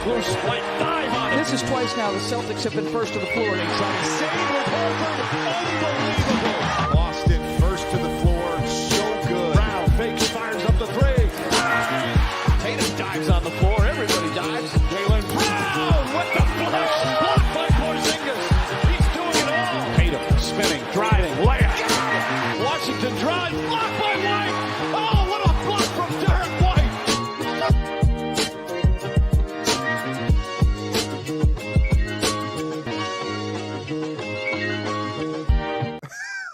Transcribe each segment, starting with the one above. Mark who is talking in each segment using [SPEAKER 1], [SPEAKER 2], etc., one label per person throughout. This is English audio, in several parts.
[SPEAKER 1] Floor split dive on it.
[SPEAKER 2] This is twice now the Celtics have been first to the floor.
[SPEAKER 1] Save with Horford. Unbelievable.
[SPEAKER 3] Boston first to the floor. So good.
[SPEAKER 1] Brown fakes, fires up the three. Tatum dives on the floor. Everybody dives. Jaylen Brown with the flush. Blocked by Porzingis. He's doing it all. Tatum spinning, driving, layup. Washington drives. Blocked by White. Oh, what a block from Derek White.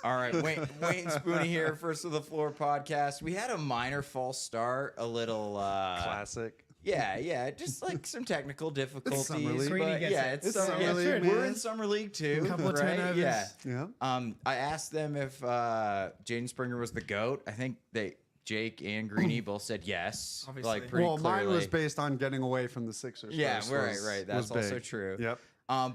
[SPEAKER 4] All right, Wayne Spooney here, First to the Floor podcast. We had a minor false start, a little
[SPEAKER 5] classic.
[SPEAKER 4] Yeah, just like some technical difficulties.
[SPEAKER 5] Summer League.
[SPEAKER 4] But yeah, it's Summer
[SPEAKER 5] League.
[SPEAKER 4] We're in Summer League too.
[SPEAKER 6] A couple of
[SPEAKER 4] right?
[SPEAKER 6] turnovers.
[SPEAKER 4] Yeah. I asked them if Jaden Springer was the GOAT. I think Jake and Greeny both said yes.
[SPEAKER 6] Obviously.
[SPEAKER 4] Like pretty clearly.
[SPEAKER 5] Mine was based on getting away from the Sixers.
[SPEAKER 4] Yeah,
[SPEAKER 5] first
[SPEAKER 4] right. That's
[SPEAKER 5] was
[SPEAKER 4] also
[SPEAKER 5] big.
[SPEAKER 4] true.
[SPEAKER 5] Yep.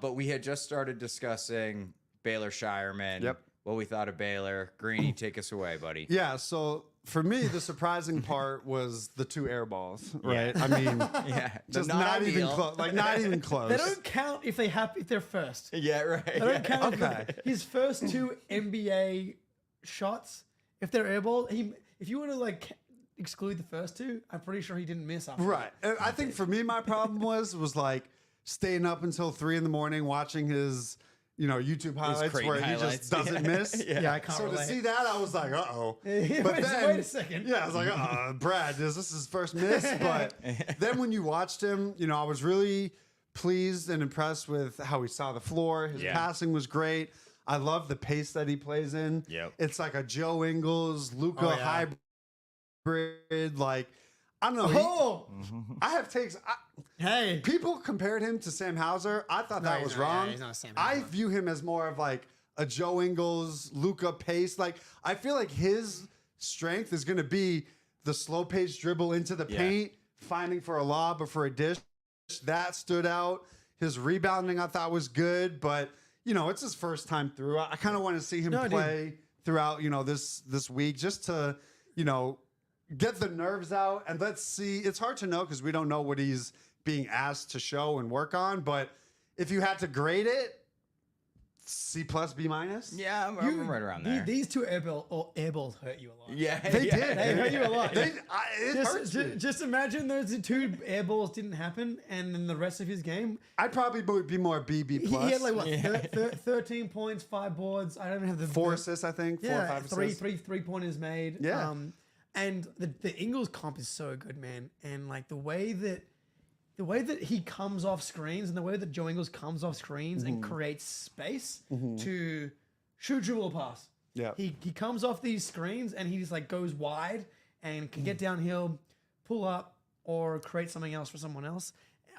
[SPEAKER 4] But we had just started discussing Baylor Shireman.
[SPEAKER 5] Yep.
[SPEAKER 4] What we thought of Baylor. Greeny, take us away, buddy.
[SPEAKER 5] Yeah, so for me, the surprising part was the 2 air balls, right? I mean,
[SPEAKER 4] Yeah,
[SPEAKER 5] just
[SPEAKER 4] not
[SPEAKER 5] not even
[SPEAKER 4] ideal.
[SPEAKER 5] close. Like, not even close.
[SPEAKER 6] They don't count if they're first.
[SPEAKER 4] Yeah, right.
[SPEAKER 6] They don't count
[SPEAKER 5] Okay.
[SPEAKER 6] his first 2 NBA shots. If they're air ball, if you were to like exclude the first 2, I'm pretty sure he didn't miss after.
[SPEAKER 5] Right. And I think for me, my problem was like staying up until 3 a.m. watching his, YouTube highlights
[SPEAKER 4] Creighton
[SPEAKER 5] where he
[SPEAKER 4] highlights.
[SPEAKER 5] just doesn't miss.
[SPEAKER 6] Yeah, I can't
[SPEAKER 5] So to
[SPEAKER 6] relate.
[SPEAKER 5] see that, I was like, uh-oh.
[SPEAKER 6] Wait
[SPEAKER 5] But then,
[SPEAKER 6] wait a second.
[SPEAKER 5] Yeah, I was like, Brad, is this his first miss? But then when you watched him, I was really pleased and impressed with how he saw the floor. His
[SPEAKER 4] Yeah.
[SPEAKER 5] passing was great. I love the pace that he plays in.
[SPEAKER 4] Yep.
[SPEAKER 5] It's like a Joe Ingles, Luka hybrid. Like, I don't know.
[SPEAKER 6] Oh,
[SPEAKER 5] I have takes.
[SPEAKER 6] hey.
[SPEAKER 5] People compared him to Sam Hauser. I thought that
[SPEAKER 6] he's
[SPEAKER 5] was
[SPEAKER 6] not. Yeah,
[SPEAKER 5] wrong.
[SPEAKER 6] he's not Sam
[SPEAKER 5] I
[SPEAKER 6] Hauser.
[SPEAKER 5] view him as more of like a Joe Ingles, Luka pace. Like, I feel like his strength is going to be the slow pace dribble into the paint, finding for a lob or for a dish. That stood out. His rebounding I thought was good, but it's his first time through. I kind of want to see him play throughout, this week just to, get the nerves out and let's see. It's hard to know because we don't know what he's being asked to show and work on. But if you had to grade it, C+, B-.
[SPEAKER 4] Yeah, I'm right around there.
[SPEAKER 6] These 2 air balls hurt you a lot.
[SPEAKER 4] Yeah,
[SPEAKER 5] They did.
[SPEAKER 6] They hurt you a lot.
[SPEAKER 5] It hurts me.
[SPEAKER 6] Just imagine those 2 air balls didn't happen, and then the rest of his game,
[SPEAKER 5] I'd probably be more B+.
[SPEAKER 6] he had like what, 13 points, 5 boards. I don't even have the
[SPEAKER 5] 4 assists, I think. 4 or 5 assists.
[SPEAKER 6] three pointers made.
[SPEAKER 5] Yeah.
[SPEAKER 6] And the Ingles comp is so good, man. And like the way that he comes off screens and the way that Joe Ingles comes off screens and creates space to shoot, dribble, or pass.
[SPEAKER 5] Yeah.
[SPEAKER 6] He comes off these screens and he just like goes wide and can get downhill, pull up, or create something else for someone else.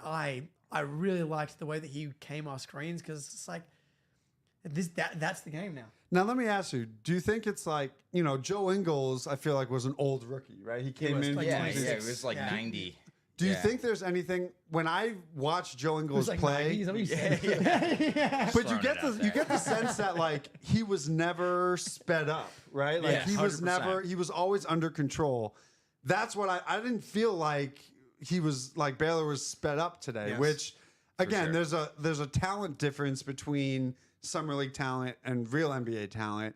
[SPEAKER 6] I really liked the way that he came off screens because it's like that's the game now.
[SPEAKER 5] Now, let me ask you, do you think it's like, Joe Ingles, I feel like was an old rookie, right? He came
[SPEAKER 6] was
[SPEAKER 5] in.
[SPEAKER 6] like
[SPEAKER 4] Yeah,
[SPEAKER 6] 26.
[SPEAKER 4] it was like
[SPEAKER 6] Yeah.
[SPEAKER 4] 90.
[SPEAKER 5] Do you
[SPEAKER 4] Yeah.
[SPEAKER 5] think there's anything, when I watch Joe
[SPEAKER 6] It
[SPEAKER 5] Ingles
[SPEAKER 6] was like
[SPEAKER 5] play,
[SPEAKER 6] 90s, is that what you said? Yeah.
[SPEAKER 5] but you
[SPEAKER 4] Throwing
[SPEAKER 5] get
[SPEAKER 4] it out
[SPEAKER 5] you
[SPEAKER 4] there.
[SPEAKER 5] get the sense that like he was never sped up, right? Like
[SPEAKER 4] Yeah,
[SPEAKER 5] he was
[SPEAKER 4] 100%.
[SPEAKER 5] he was always under control. That's what I didn't feel like he was like Baylor was sped up today,
[SPEAKER 6] Yes.
[SPEAKER 5] which again,
[SPEAKER 4] sure.
[SPEAKER 5] there's a talent difference between Summer League talent and real NBA talent.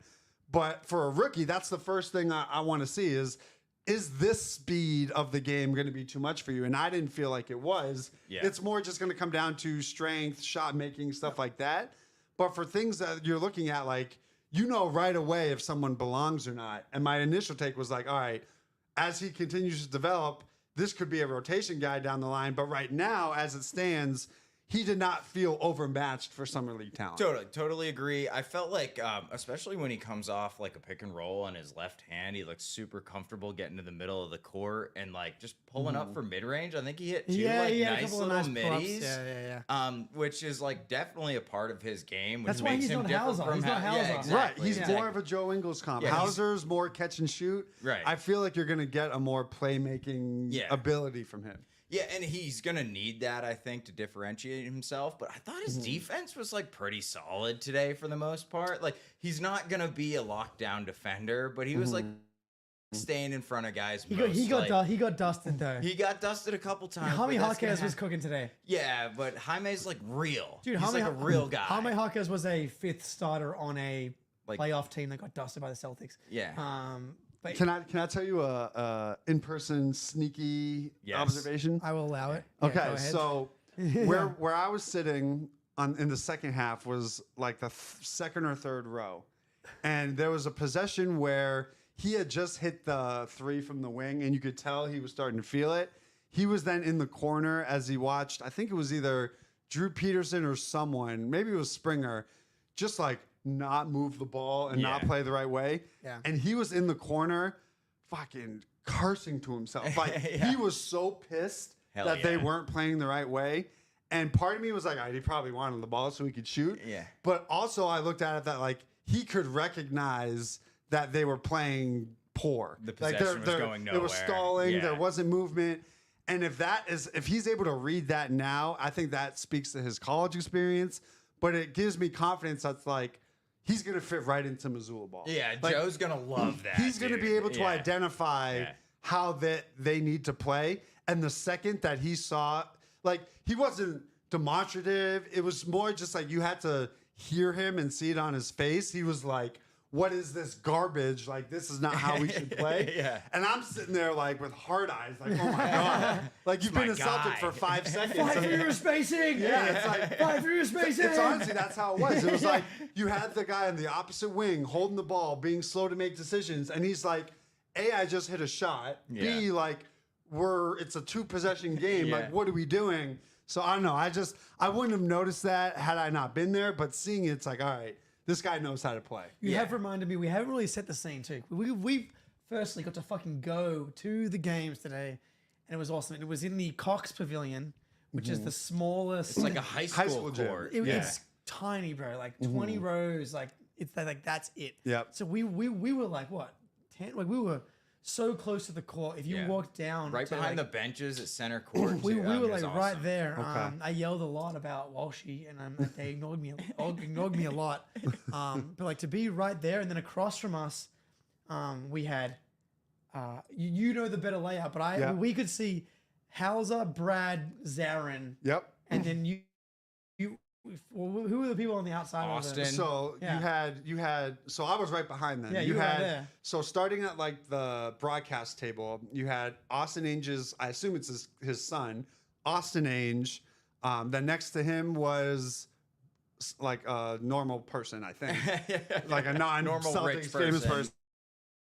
[SPEAKER 5] But for a rookie, that's the first thing I want to see is this speed of the game going to be too much for you? And I didn't feel like it was.
[SPEAKER 4] Yeah.
[SPEAKER 5] It's more just going to come down to strength, shot making, stuff like that. But for things that you're looking at, like, right away if someone belongs or not. And my initial take was like, all right, as he continues to develop, this could be a rotation guy down the line. But right now, as it stands, he did not feel overmatched for Summer League talent.
[SPEAKER 4] Totally agree. I felt like, especially when he comes off like a pick and roll on his left hand, he looks super comfortable getting to the middle of the court and like just pulling up for mid range. I think he hit 2 like
[SPEAKER 6] he had a
[SPEAKER 4] nice
[SPEAKER 6] couple of
[SPEAKER 4] little
[SPEAKER 6] nice props.
[SPEAKER 4] middies.
[SPEAKER 6] Yeah.
[SPEAKER 4] Which is like definitely a part of his game. Which
[SPEAKER 6] That's why
[SPEAKER 4] makes
[SPEAKER 6] he's
[SPEAKER 4] him
[SPEAKER 6] not
[SPEAKER 4] different
[SPEAKER 6] Hauser.
[SPEAKER 4] from
[SPEAKER 6] He's not Hauser.
[SPEAKER 4] Yeah,
[SPEAKER 5] Right,
[SPEAKER 4] exactly.
[SPEAKER 5] he's
[SPEAKER 4] exactly.
[SPEAKER 5] more of a Joe Ingles comp.
[SPEAKER 4] Yeah, he's-
[SPEAKER 5] Hauser's more catch and shoot.
[SPEAKER 4] Right.
[SPEAKER 5] I feel like you're going to get a more playmaking
[SPEAKER 4] Yeah.
[SPEAKER 5] ability from him.
[SPEAKER 4] Yeah, and he's gonna need that, I think, to differentiate himself. But I thought his defense was like pretty solid today for the most part. Like he's not gonna be a lockdown defender, but he was like staying in front of guys.
[SPEAKER 6] He got dusted though.
[SPEAKER 4] He got dusted a couple times.
[SPEAKER 6] Jaime
[SPEAKER 4] but that's gonna
[SPEAKER 6] Jaquez was cooking today.
[SPEAKER 4] Yeah, but Jaime's like real.
[SPEAKER 6] Dude,
[SPEAKER 4] he's like a real guy.
[SPEAKER 6] Jaime Jaquez was a 5th starter on a
[SPEAKER 4] Like-
[SPEAKER 6] playoff team that got dusted by the Celtics.
[SPEAKER 4] Yeah.
[SPEAKER 6] But
[SPEAKER 5] Can I tell you a in-person sneaky
[SPEAKER 4] Yes.
[SPEAKER 5] observation?
[SPEAKER 6] I will allow it. Yeah, go
[SPEAKER 5] Okay,
[SPEAKER 6] ahead.
[SPEAKER 5] so where I was sitting in the second half was like the second or third row, and there was a possession where he had just hit the 3 from the wing, and you could tell he was starting to feel it. He was then in the corner as he watched. I think it was either Drew Peterson or someone, maybe it was Springer, just like not move the ball and not
[SPEAKER 4] Yeah.
[SPEAKER 5] play the right way.
[SPEAKER 6] Yeah.
[SPEAKER 5] And he was in the corner, fucking cursing to himself. Like he was so pissed
[SPEAKER 4] Hell
[SPEAKER 5] that they
[SPEAKER 4] yeah.
[SPEAKER 5] weren't playing the right way. And part of me was like, all right, he probably wanted the ball so he could shoot.
[SPEAKER 4] Yeah.
[SPEAKER 5] But also I looked at it that like he could recognize that they were playing poor.
[SPEAKER 4] The
[SPEAKER 5] like
[SPEAKER 4] possession was going
[SPEAKER 5] They were
[SPEAKER 4] nowhere.
[SPEAKER 5] stalling.
[SPEAKER 4] Yeah.
[SPEAKER 5] There wasn't movement. And if he's able to read that now, I think that speaks to his college experience. But it gives me confidence that's like he's gonna fit right into Missoula ball.
[SPEAKER 4] Yeah,
[SPEAKER 5] Like,
[SPEAKER 4] Joe's gonna love that.
[SPEAKER 5] he's going to be
[SPEAKER 4] dude.
[SPEAKER 5] able to
[SPEAKER 4] Yeah.
[SPEAKER 5] identify
[SPEAKER 4] Yeah.
[SPEAKER 5] how they need to play. And the second that he saw, like, he wasn't demonstrative. It was more just like you had to hear him and see it on his face. He was like, what is this garbage? Like, this is not how we should play.
[SPEAKER 4] Yeah.
[SPEAKER 5] And I'm sitting there, like, with hard eyes, like, oh my God. Like, you've
[SPEAKER 4] my
[SPEAKER 5] been a Celtic
[SPEAKER 4] guy.
[SPEAKER 5] for 5 seconds.
[SPEAKER 6] 5 years spacing.
[SPEAKER 5] Yeah, it's like
[SPEAKER 6] 5 years spacing.
[SPEAKER 5] it's honestly that's how it was. It was like you had the guy in the opposite wing holding the ball, being slow to make decisions, and he's like, "A, I just hit a shot. B,
[SPEAKER 4] Yeah.
[SPEAKER 5] like it's a 2-possession game.
[SPEAKER 4] Yeah.
[SPEAKER 5] Like, what are we doing?" So I don't know. I wouldn't have noticed that had I not been there. But seeing it, it's like, all right, this guy knows how to play.
[SPEAKER 6] You have reminded me, we haven't really set the scene too. We firstly got to fucking go to the games today, and it was awesome. It was in the Cox Pavilion, which is the smallest.
[SPEAKER 4] It's like a high school
[SPEAKER 5] gym.
[SPEAKER 4] court.
[SPEAKER 6] It's tiny, bro. Like 20 rows. Like it's like that's it.
[SPEAKER 5] Yep.
[SPEAKER 6] So we were like what 10? Like we were so close to the court. If you
[SPEAKER 4] Yeah.
[SPEAKER 6] walked down
[SPEAKER 4] Right
[SPEAKER 6] to,
[SPEAKER 4] behind
[SPEAKER 6] like,
[SPEAKER 4] the benches at center court.
[SPEAKER 6] we
[SPEAKER 4] too.
[SPEAKER 6] were
[SPEAKER 4] It
[SPEAKER 6] like
[SPEAKER 4] was
[SPEAKER 6] right
[SPEAKER 4] awesome.
[SPEAKER 6] there.
[SPEAKER 5] Okay.
[SPEAKER 6] I yelled a lot about Walshy, and they ignored me a lot. But like to be right there, and then across from us, we had you know the better layout, but
[SPEAKER 5] Yeah.
[SPEAKER 6] we could see Hauser, Brad, Zarin,
[SPEAKER 5] Yep.
[SPEAKER 6] and then you. Who were the people on the outside?
[SPEAKER 4] Austin.
[SPEAKER 6] Of the,
[SPEAKER 5] So
[SPEAKER 6] Yeah.
[SPEAKER 5] you had so I was right behind them.
[SPEAKER 6] Yeah, you were
[SPEAKER 5] had
[SPEAKER 6] right there.
[SPEAKER 5] So starting at like the broadcast table, you had Austin Ainge's, I assume it's his son, Austin Ainge. Then next to him was like a normal person, I think, like a
[SPEAKER 4] Normal
[SPEAKER 5] non-Celtics
[SPEAKER 4] rich
[SPEAKER 5] famous
[SPEAKER 4] person.
[SPEAKER 5] person.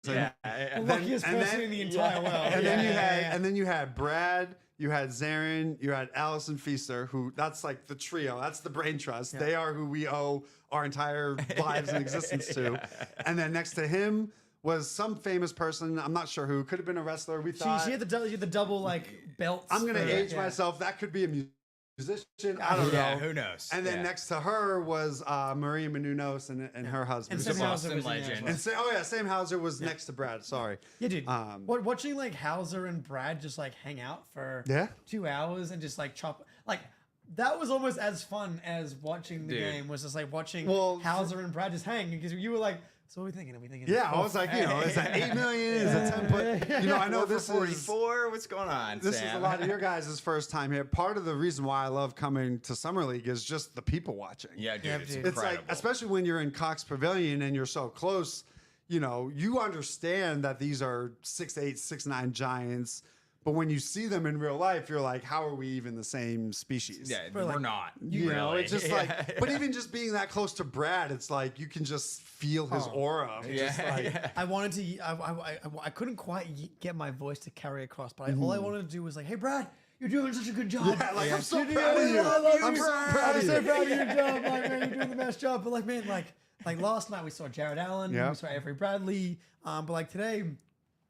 [SPEAKER 4] Yeah.
[SPEAKER 6] the
[SPEAKER 5] then-
[SPEAKER 6] luckiest
[SPEAKER 5] and
[SPEAKER 6] person
[SPEAKER 5] then-
[SPEAKER 6] in the entire world.
[SPEAKER 5] And then
[SPEAKER 6] Yeah.
[SPEAKER 5] and then you had Brad, you had Zarin, you had Allison Feaster, who that's like the trio. That's the brain trust. They are who we owe our entire lives and existence to. And then next to him was some famous person. I'm not sure who. Could have been a wrestler. We thought.
[SPEAKER 6] She had the double like belts.
[SPEAKER 5] I'm gonna
[SPEAKER 6] for-
[SPEAKER 5] age
[SPEAKER 6] yeah.
[SPEAKER 5] myself. That could be a musician. I don't
[SPEAKER 4] Yeah,
[SPEAKER 5] know.
[SPEAKER 4] who knows?
[SPEAKER 5] And then
[SPEAKER 4] Yeah.
[SPEAKER 5] next to her was Maria Menounos and her husband.
[SPEAKER 6] And
[SPEAKER 4] He's a
[SPEAKER 6] Sam Hauser
[SPEAKER 4] Boston
[SPEAKER 6] was in there as
[SPEAKER 4] legend.
[SPEAKER 6] well.
[SPEAKER 5] And oh yeah, Sam Hauser was next to Brad. Sorry.
[SPEAKER 6] Yeah, dude.
[SPEAKER 5] Um,
[SPEAKER 6] Watching like Hauser and Brad just like hang out for
[SPEAKER 5] Yeah.
[SPEAKER 6] 2 hours and just like chop like that was almost as fun as watching the
[SPEAKER 4] Dude.
[SPEAKER 6] game. Was just like watching
[SPEAKER 5] Well,
[SPEAKER 6] Hauser and Brad just hang because you were like, so what are we thinking? Are we thinking?
[SPEAKER 5] Yeah, I was like, is that 8 million? Is it 10? But you know, I know this is
[SPEAKER 4] 44. What's going on?
[SPEAKER 5] this
[SPEAKER 4] Sam?
[SPEAKER 5] is a lot of your guys' first time here. Part of the reason why I love coming to Summer League is just the people watching.
[SPEAKER 4] Yeah, dude,
[SPEAKER 6] Yeah,
[SPEAKER 4] it's
[SPEAKER 6] dude.
[SPEAKER 5] It's
[SPEAKER 4] incredible.
[SPEAKER 5] like, especially when you're in Cox Pavilion and you're so close, you know, you understand that these are 6'8", 6'9" giants. But when you see them in real life, you're like, how are we even the same species?
[SPEAKER 4] yeah,
[SPEAKER 6] Bro,
[SPEAKER 4] we're
[SPEAKER 6] like,
[SPEAKER 4] not.
[SPEAKER 5] You know,
[SPEAKER 4] really.
[SPEAKER 5] it's just
[SPEAKER 4] Yeah,
[SPEAKER 5] like, but even just being that close to Brad, it's like you can just feel his aura. of just
[SPEAKER 4] yeah,
[SPEAKER 5] like,
[SPEAKER 4] yeah.
[SPEAKER 6] I wanted to. I couldn't quite get my voice to carry across, but all I wanted to do was like, "Hey, Brad, you're doing such a good job.
[SPEAKER 5] Yeah, like, I'm so
[SPEAKER 6] You're
[SPEAKER 5] proud of
[SPEAKER 6] doing-
[SPEAKER 5] you.
[SPEAKER 6] I love
[SPEAKER 5] I'm
[SPEAKER 6] you.
[SPEAKER 5] so proud of
[SPEAKER 6] I'm so
[SPEAKER 5] you."
[SPEAKER 6] proud of your job. Like, man, you're doing the best job. But like, man, like last night we saw Jared Allen,
[SPEAKER 5] Yeah.
[SPEAKER 6] we saw Avery Bradley, but like today,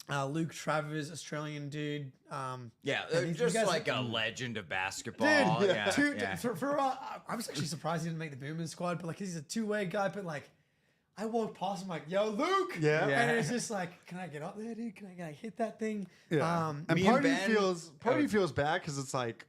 [SPEAKER 6] Luke Travers, Australian dude.
[SPEAKER 4] Yeah,
[SPEAKER 6] these
[SPEAKER 4] just
[SPEAKER 6] guys-
[SPEAKER 4] like a legend of basketball.
[SPEAKER 6] Dude,
[SPEAKER 4] yeah, yeah.
[SPEAKER 6] I was actually surprised he didn't make the Boomers squad, but like he's a two-way guy. But like, I walked past him like, "Yo, Luke!"
[SPEAKER 5] Yeah.
[SPEAKER 6] and it's just like, "Can I get up there, dude? Can I hit that thing?"
[SPEAKER 5] Yeah. and
[SPEAKER 4] me
[SPEAKER 5] part
[SPEAKER 4] and
[SPEAKER 5] of
[SPEAKER 4] Ben-
[SPEAKER 5] you feels bad because it's like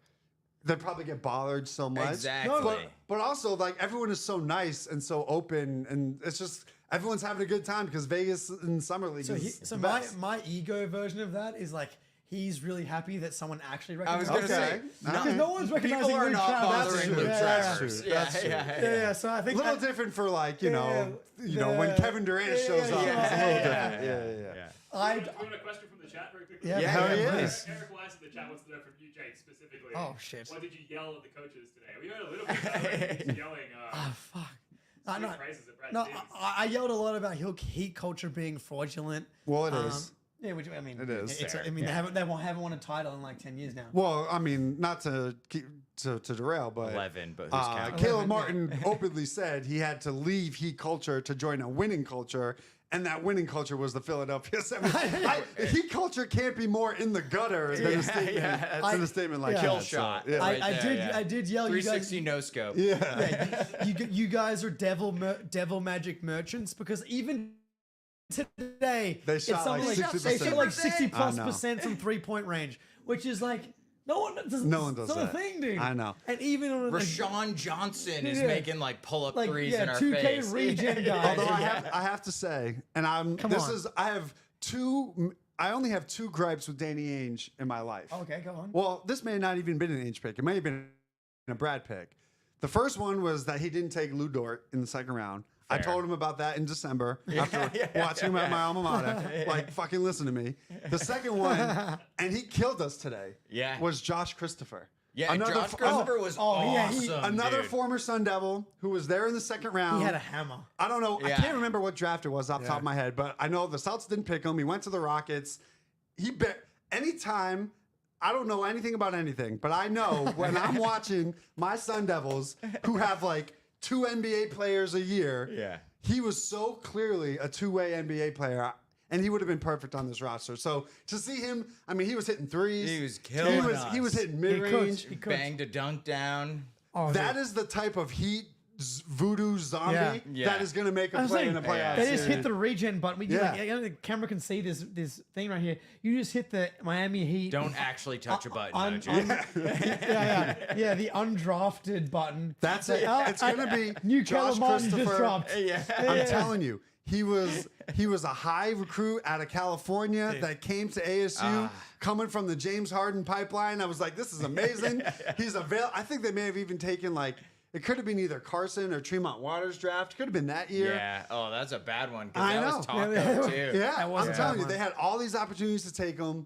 [SPEAKER 5] they probably get bothered so much.
[SPEAKER 4] Exactly.
[SPEAKER 5] But also like everyone is so nice and so open, and it's just everyone's having a good time because Vegas in Summer League is
[SPEAKER 6] So
[SPEAKER 5] the
[SPEAKER 6] my
[SPEAKER 5] best.
[SPEAKER 6] ego version of that is like he's really happy that someone actually
[SPEAKER 4] I was
[SPEAKER 6] recognizes
[SPEAKER 4] gonna
[SPEAKER 6] him.
[SPEAKER 4] say,
[SPEAKER 6] Because no one's recognizing
[SPEAKER 4] people are
[SPEAKER 6] Luke
[SPEAKER 4] not
[SPEAKER 6] Travers.
[SPEAKER 4] bothering
[SPEAKER 5] true.
[SPEAKER 4] Luke
[SPEAKER 5] That's
[SPEAKER 4] Travers.
[SPEAKER 5] true.
[SPEAKER 4] Yeah,
[SPEAKER 5] That's true.
[SPEAKER 6] Yeah, so I
[SPEAKER 5] A
[SPEAKER 6] think
[SPEAKER 5] little different for like, when
[SPEAKER 6] yeah.
[SPEAKER 5] Kevin Durant shows up.
[SPEAKER 6] yeah,
[SPEAKER 5] It's a little
[SPEAKER 6] yeah,
[SPEAKER 5] different. Yeah.
[SPEAKER 6] I
[SPEAKER 7] Do you want a question from the chat very quickly?
[SPEAKER 6] yeah,
[SPEAKER 4] Yeah,
[SPEAKER 6] hell
[SPEAKER 4] yeah,
[SPEAKER 6] please.
[SPEAKER 7] Eric Wise in the chat wants to know from you, Jake, specifically.
[SPEAKER 6] Oh, shit.
[SPEAKER 7] What did you yell at the coaches today? We heard a little bit about it. He was yelling
[SPEAKER 6] Oh fuck.
[SPEAKER 7] sweet praises at Brad
[SPEAKER 6] No,
[SPEAKER 7] Stevens.
[SPEAKER 6] I yelled a lot about heat culture being fraudulent.
[SPEAKER 5] Well, it is.
[SPEAKER 6] Yeah, which I mean,
[SPEAKER 5] It is.
[SPEAKER 6] I mean, they haven't won a title in like 10 years now.
[SPEAKER 5] Well, I mean, not to keep to derail, but
[SPEAKER 4] 11, but who's counting?
[SPEAKER 5] Caleb Martin openly said he had to leave heat culture to join a winning culture, and that winning culture was the Philadelphia 76ers. Heat culture can't be more in the gutter than a statement. Than a statement like
[SPEAKER 4] Kill
[SPEAKER 5] that.
[SPEAKER 4] shot.
[SPEAKER 5] So, yeah.
[SPEAKER 4] Right
[SPEAKER 6] I
[SPEAKER 4] there,
[SPEAKER 6] did
[SPEAKER 4] yeah.
[SPEAKER 6] I did yell you guys.
[SPEAKER 4] 360 no scope.
[SPEAKER 6] You guys are devil magic merchants because even today
[SPEAKER 5] They
[SPEAKER 6] it's
[SPEAKER 5] shot
[SPEAKER 6] something
[SPEAKER 5] like
[SPEAKER 6] like
[SPEAKER 5] 60%.
[SPEAKER 6] they shot like 60 plus
[SPEAKER 5] I know.
[SPEAKER 6] percent from 3-point range, which is like no one does
[SPEAKER 5] does
[SPEAKER 6] it's not
[SPEAKER 5] that.
[SPEAKER 6] a thing, dude.
[SPEAKER 5] I know.
[SPEAKER 6] And even on
[SPEAKER 4] Rashawn Johnson is
[SPEAKER 6] Yeah.
[SPEAKER 4] making like pull-up
[SPEAKER 6] like
[SPEAKER 4] threes in our
[SPEAKER 6] 2K
[SPEAKER 4] face.
[SPEAKER 6] regen guys.
[SPEAKER 5] Although I have to say, and I only have two gripes with Danny Ainge in my life.
[SPEAKER 6] Okay, go on.
[SPEAKER 5] Well, this may not even been an Ainge pick. It may have been a Brad pick. The first one was that he didn't take Lou Dort in the second round. I
[SPEAKER 4] Fair.
[SPEAKER 5] told him about that in December after watching him at my alma mater. Like, fucking listen to me. The second one, and he killed us today,
[SPEAKER 4] Yeah.
[SPEAKER 5] was Josh Christopher.
[SPEAKER 4] Yeah,
[SPEAKER 5] Another
[SPEAKER 4] Josh
[SPEAKER 5] f-
[SPEAKER 4] Christopher was
[SPEAKER 6] yeah,
[SPEAKER 4] awesome.
[SPEAKER 5] Another
[SPEAKER 4] dude.
[SPEAKER 5] former Sun Devil who was there in the second round.
[SPEAKER 6] He had a hammer.
[SPEAKER 5] I don't know. I
[SPEAKER 4] Yeah.
[SPEAKER 5] can't remember what draft it was off the top of my head, but I know the Celtics didn't pick him. He went to the Rockets. Anytime, I don't know anything about anything, but I know when I'm watching my Sun Devils, who have like 2 NBA players a year,
[SPEAKER 4] Yeah.
[SPEAKER 5] he was so clearly a two-way NBA player. And he would have been perfect on this roster. So to see him, I mean, he was hitting threes.
[SPEAKER 4] He was killing
[SPEAKER 5] He was
[SPEAKER 4] us.
[SPEAKER 5] hitting mid-range.
[SPEAKER 6] He could.
[SPEAKER 4] Banged a dunk down.
[SPEAKER 6] Oh,
[SPEAKER 5] That is the type of heat voodoo zombie
[SPEAKER 4] Yeah.
[SPEAKER 5] that is going to make
[SPEAKER 6] I
[SPEAKER 5] a
[SPEAKER 6] was
[SPEAKER 5] play
[SPEAKER 6] like,
[SPEAKER 5] in a playoff
[SPEAKER 6] they just
[SPEAKER 5] series.
[SPEAKER 6] hit the regen button. We do
[SPEAKER 5] Yeah.
[SPEAKER 6] like, the camera can see this thing right here. You just hit the Miami Heat.
[SPEAKER 4] Don't actually touch a button,
[SPEAKER 6] un-
[SPEAKER 4] Mojo.
[SPEAKER 6] yeah, the undrafted button.
[SPEAKER 5] That's it. It's going to be
[SPEAKER 6] New
[SPEAKER 5] Josh
[SPEAKER 6] Caleb Martin just
[SPEAKER 5] Christopher.
[SPEAKER 6] dropped.
[SPEAKER 5] I'm telling you, he was a high recruit out of California that came to ASU, coming from the James Harden pipeline. I was like, this is amazing. He's I think they may have even taken like. It could have been either Carson or Tremont Waters draft. Could have been that year.
[SPEAKER 4] Yeah. Oh, that's a bad one because
[SPEAKER 5] I
[SPEAKER 4] that
[SPEAKER 5] know.
[SPEAKER 4] was Taco too.
[SPEAKER 5] Yeah,
[SPEAKER 6] That was
[SPEAKER 5] I'm
[SPEAKER 6] a
[SPEAKER 5] telling
[SPEAKER 6] bad
[SPEAKER 5] you,
[SPEAKER 6] one.
[SPEAKER 5] they had all these opportunities to take him.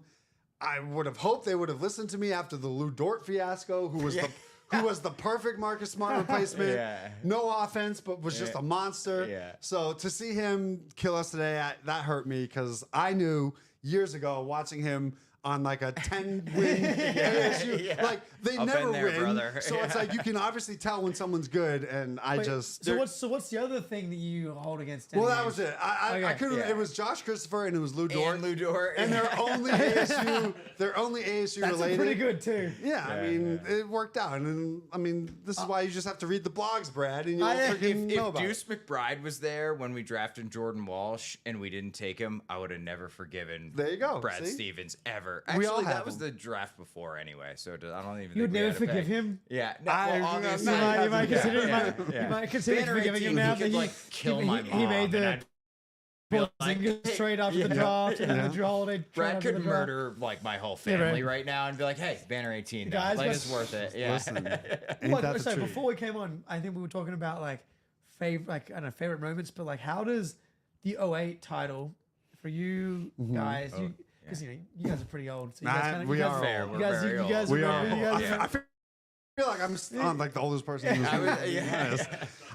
[SPEAKER 5] I would have hoped they would have listened to me after the Lou Dort fiasco, who was the perfect Marcus Smart replacement.
[SPEAKER 4] Yeah.
[SPEAKER 5] No offense, but was just a monster.
[SPEAKER 4] Yeah.
[SPEAKER 5] So to see him kill us today, that hurt me because I knew years ago watching him on like a 10-win ASU.
[SPEAKER 4] Yeah.
[SPEAKER 5] Like they
[SPEAKER 4] I've
[SPEAKER 5] never
[SPEAKER 4] been there,
[SPEAKER 5] win.
[SPEAKER 4] brother.
[SPEAKER 5] So it's like you can obviously tell when someone's good, and I just
[SPEAKER 6] So what's the other thing that you hold against?
[SPEAKER 5] well,
[SPEAKER 6] Danny
[SPEAKER 5] that
[SPEAKER 6] Ainge?
[SPEAKER 5] was it. I
[SPEAKER 6] Okay.
[SPEAKER 5] couldn't.
[SPEAKER 4] Yeah.
[SPEAKER 5] It was Josh Christopher and it was Lou Dort.
[SPEAKER 4] And Lou Dort.
[SPEAKER 5] And they're only ASU. They're only ASU
[SPEAKER 6] That's
[SPEAKER 5] related.
[SPEAKER 6] pretty good too.
[SPEAKER 5] Yeah, I mean, it worked out, and I mean, this is why you just have to read the blogs, Brad, and you'll freaking know
[SPEAKER 4] If
[SPEAKER 5] about
[SPEAKER 4] Deuce
[SPEAKER 5] it.
[SPEAKER 4] McBride was there when we drafted Jordan Walsh and we didn't take him, I would have never forgiven
[SPEAKER 5] There you go,
[SPEAKER 4] Brad
[SPEAKER 5] see?
[SPEAKER 4] Stevens ever.
[SPEAKER 5] We
[SPEAKER 4] Actually,
[SPEAKER 5] all have
[SPEAKER 4] that was
[SPEAKER 5] him.
[SPEAKER 4] the draft before anyway, so I don't even.
[SPEAKER 6] You would
[SPEAKER 4] think we
[SPEAKER 6] never
[SPEAKER 4] had a
[SPEAKER 6] forgive
[SPEAKER 4] pick.
[SPEAKER 6] him?
[SPEAKER 4] Yeah, no,
[SPEAKER 5] I-
[SPEAKER 4] well, obviously,
[SPEAKER 6] You might consider
[SPEAKER 4] yeah.
[SPEAKER 6] you might consider
[SPEAKER 4] Banner
[SPEAKER 6] forgiving
[SPEAKER 4] 18,
[SPEAKER 6] him now
[SPEAKER 4] he could,
[SPEAKER 6] that
[SPEAKER 4] like, kill my
[SPEAKER 6] he
[SPEAKER 4] mom,
[SPEAKER 6] made
[SPEAKER 4] and
[SPEAKER 6] the
[SPEAKER 4] I'd be like,
[SPEAKER 6] Porzingis
[SPEAKER 4] hey,
[SPEAKER 6] trade after the draft and then the holiday trade
[SPEAKER 4] Brad
[SPEAKER 6] after the
[SPEAKER 4] could
[SPEAKER 6] draft.
[SPEAKER 4] murder like my whole
[SPEAKER 6] Yeah,
[SPEAKER 4] family
[SPEAKER 6] right.
[SPEAKER 4] right now and be like, "Hey, Banner 18, now.
[SPEAKER 6] Guys,
[SPEAKER 4] like
[SPEAKER 6] let's-
[SPEAKER 4] it's worth it." Yeah.
[SPEAKER 5] Listen, ain't
[SPEAKER 6] Look,
[SPEAKER 5] that the
[SPEAKER 6] so
[SPEAKER 5] truth?
[SPEAKER 6] before we came on, I think we were talking about like I don't know, favorite moments, but like how does the 08 title for you guys? Because you know you guys are pretty old, so you guys kind of
[SPEAKER 5] we are
[SPEAKER 4] fair.
[SPEAKER 5] old.
[SPEAKER 4] We're
[SPEAKER 6] You guys,
[SPEAKER 4] very
[SPEAKER 6] you
[SPEAKER 4] old.
[SPEAKER 6] guys,
[SPEAKER 5] We
[SPEAKER 6] remember,
[SPEAKER 5] are.
[SPEAKER 6] you guys
[SPEAKER 5] I feel like I'm like the oldest person in this room.
[SPEAKER 4] yeah.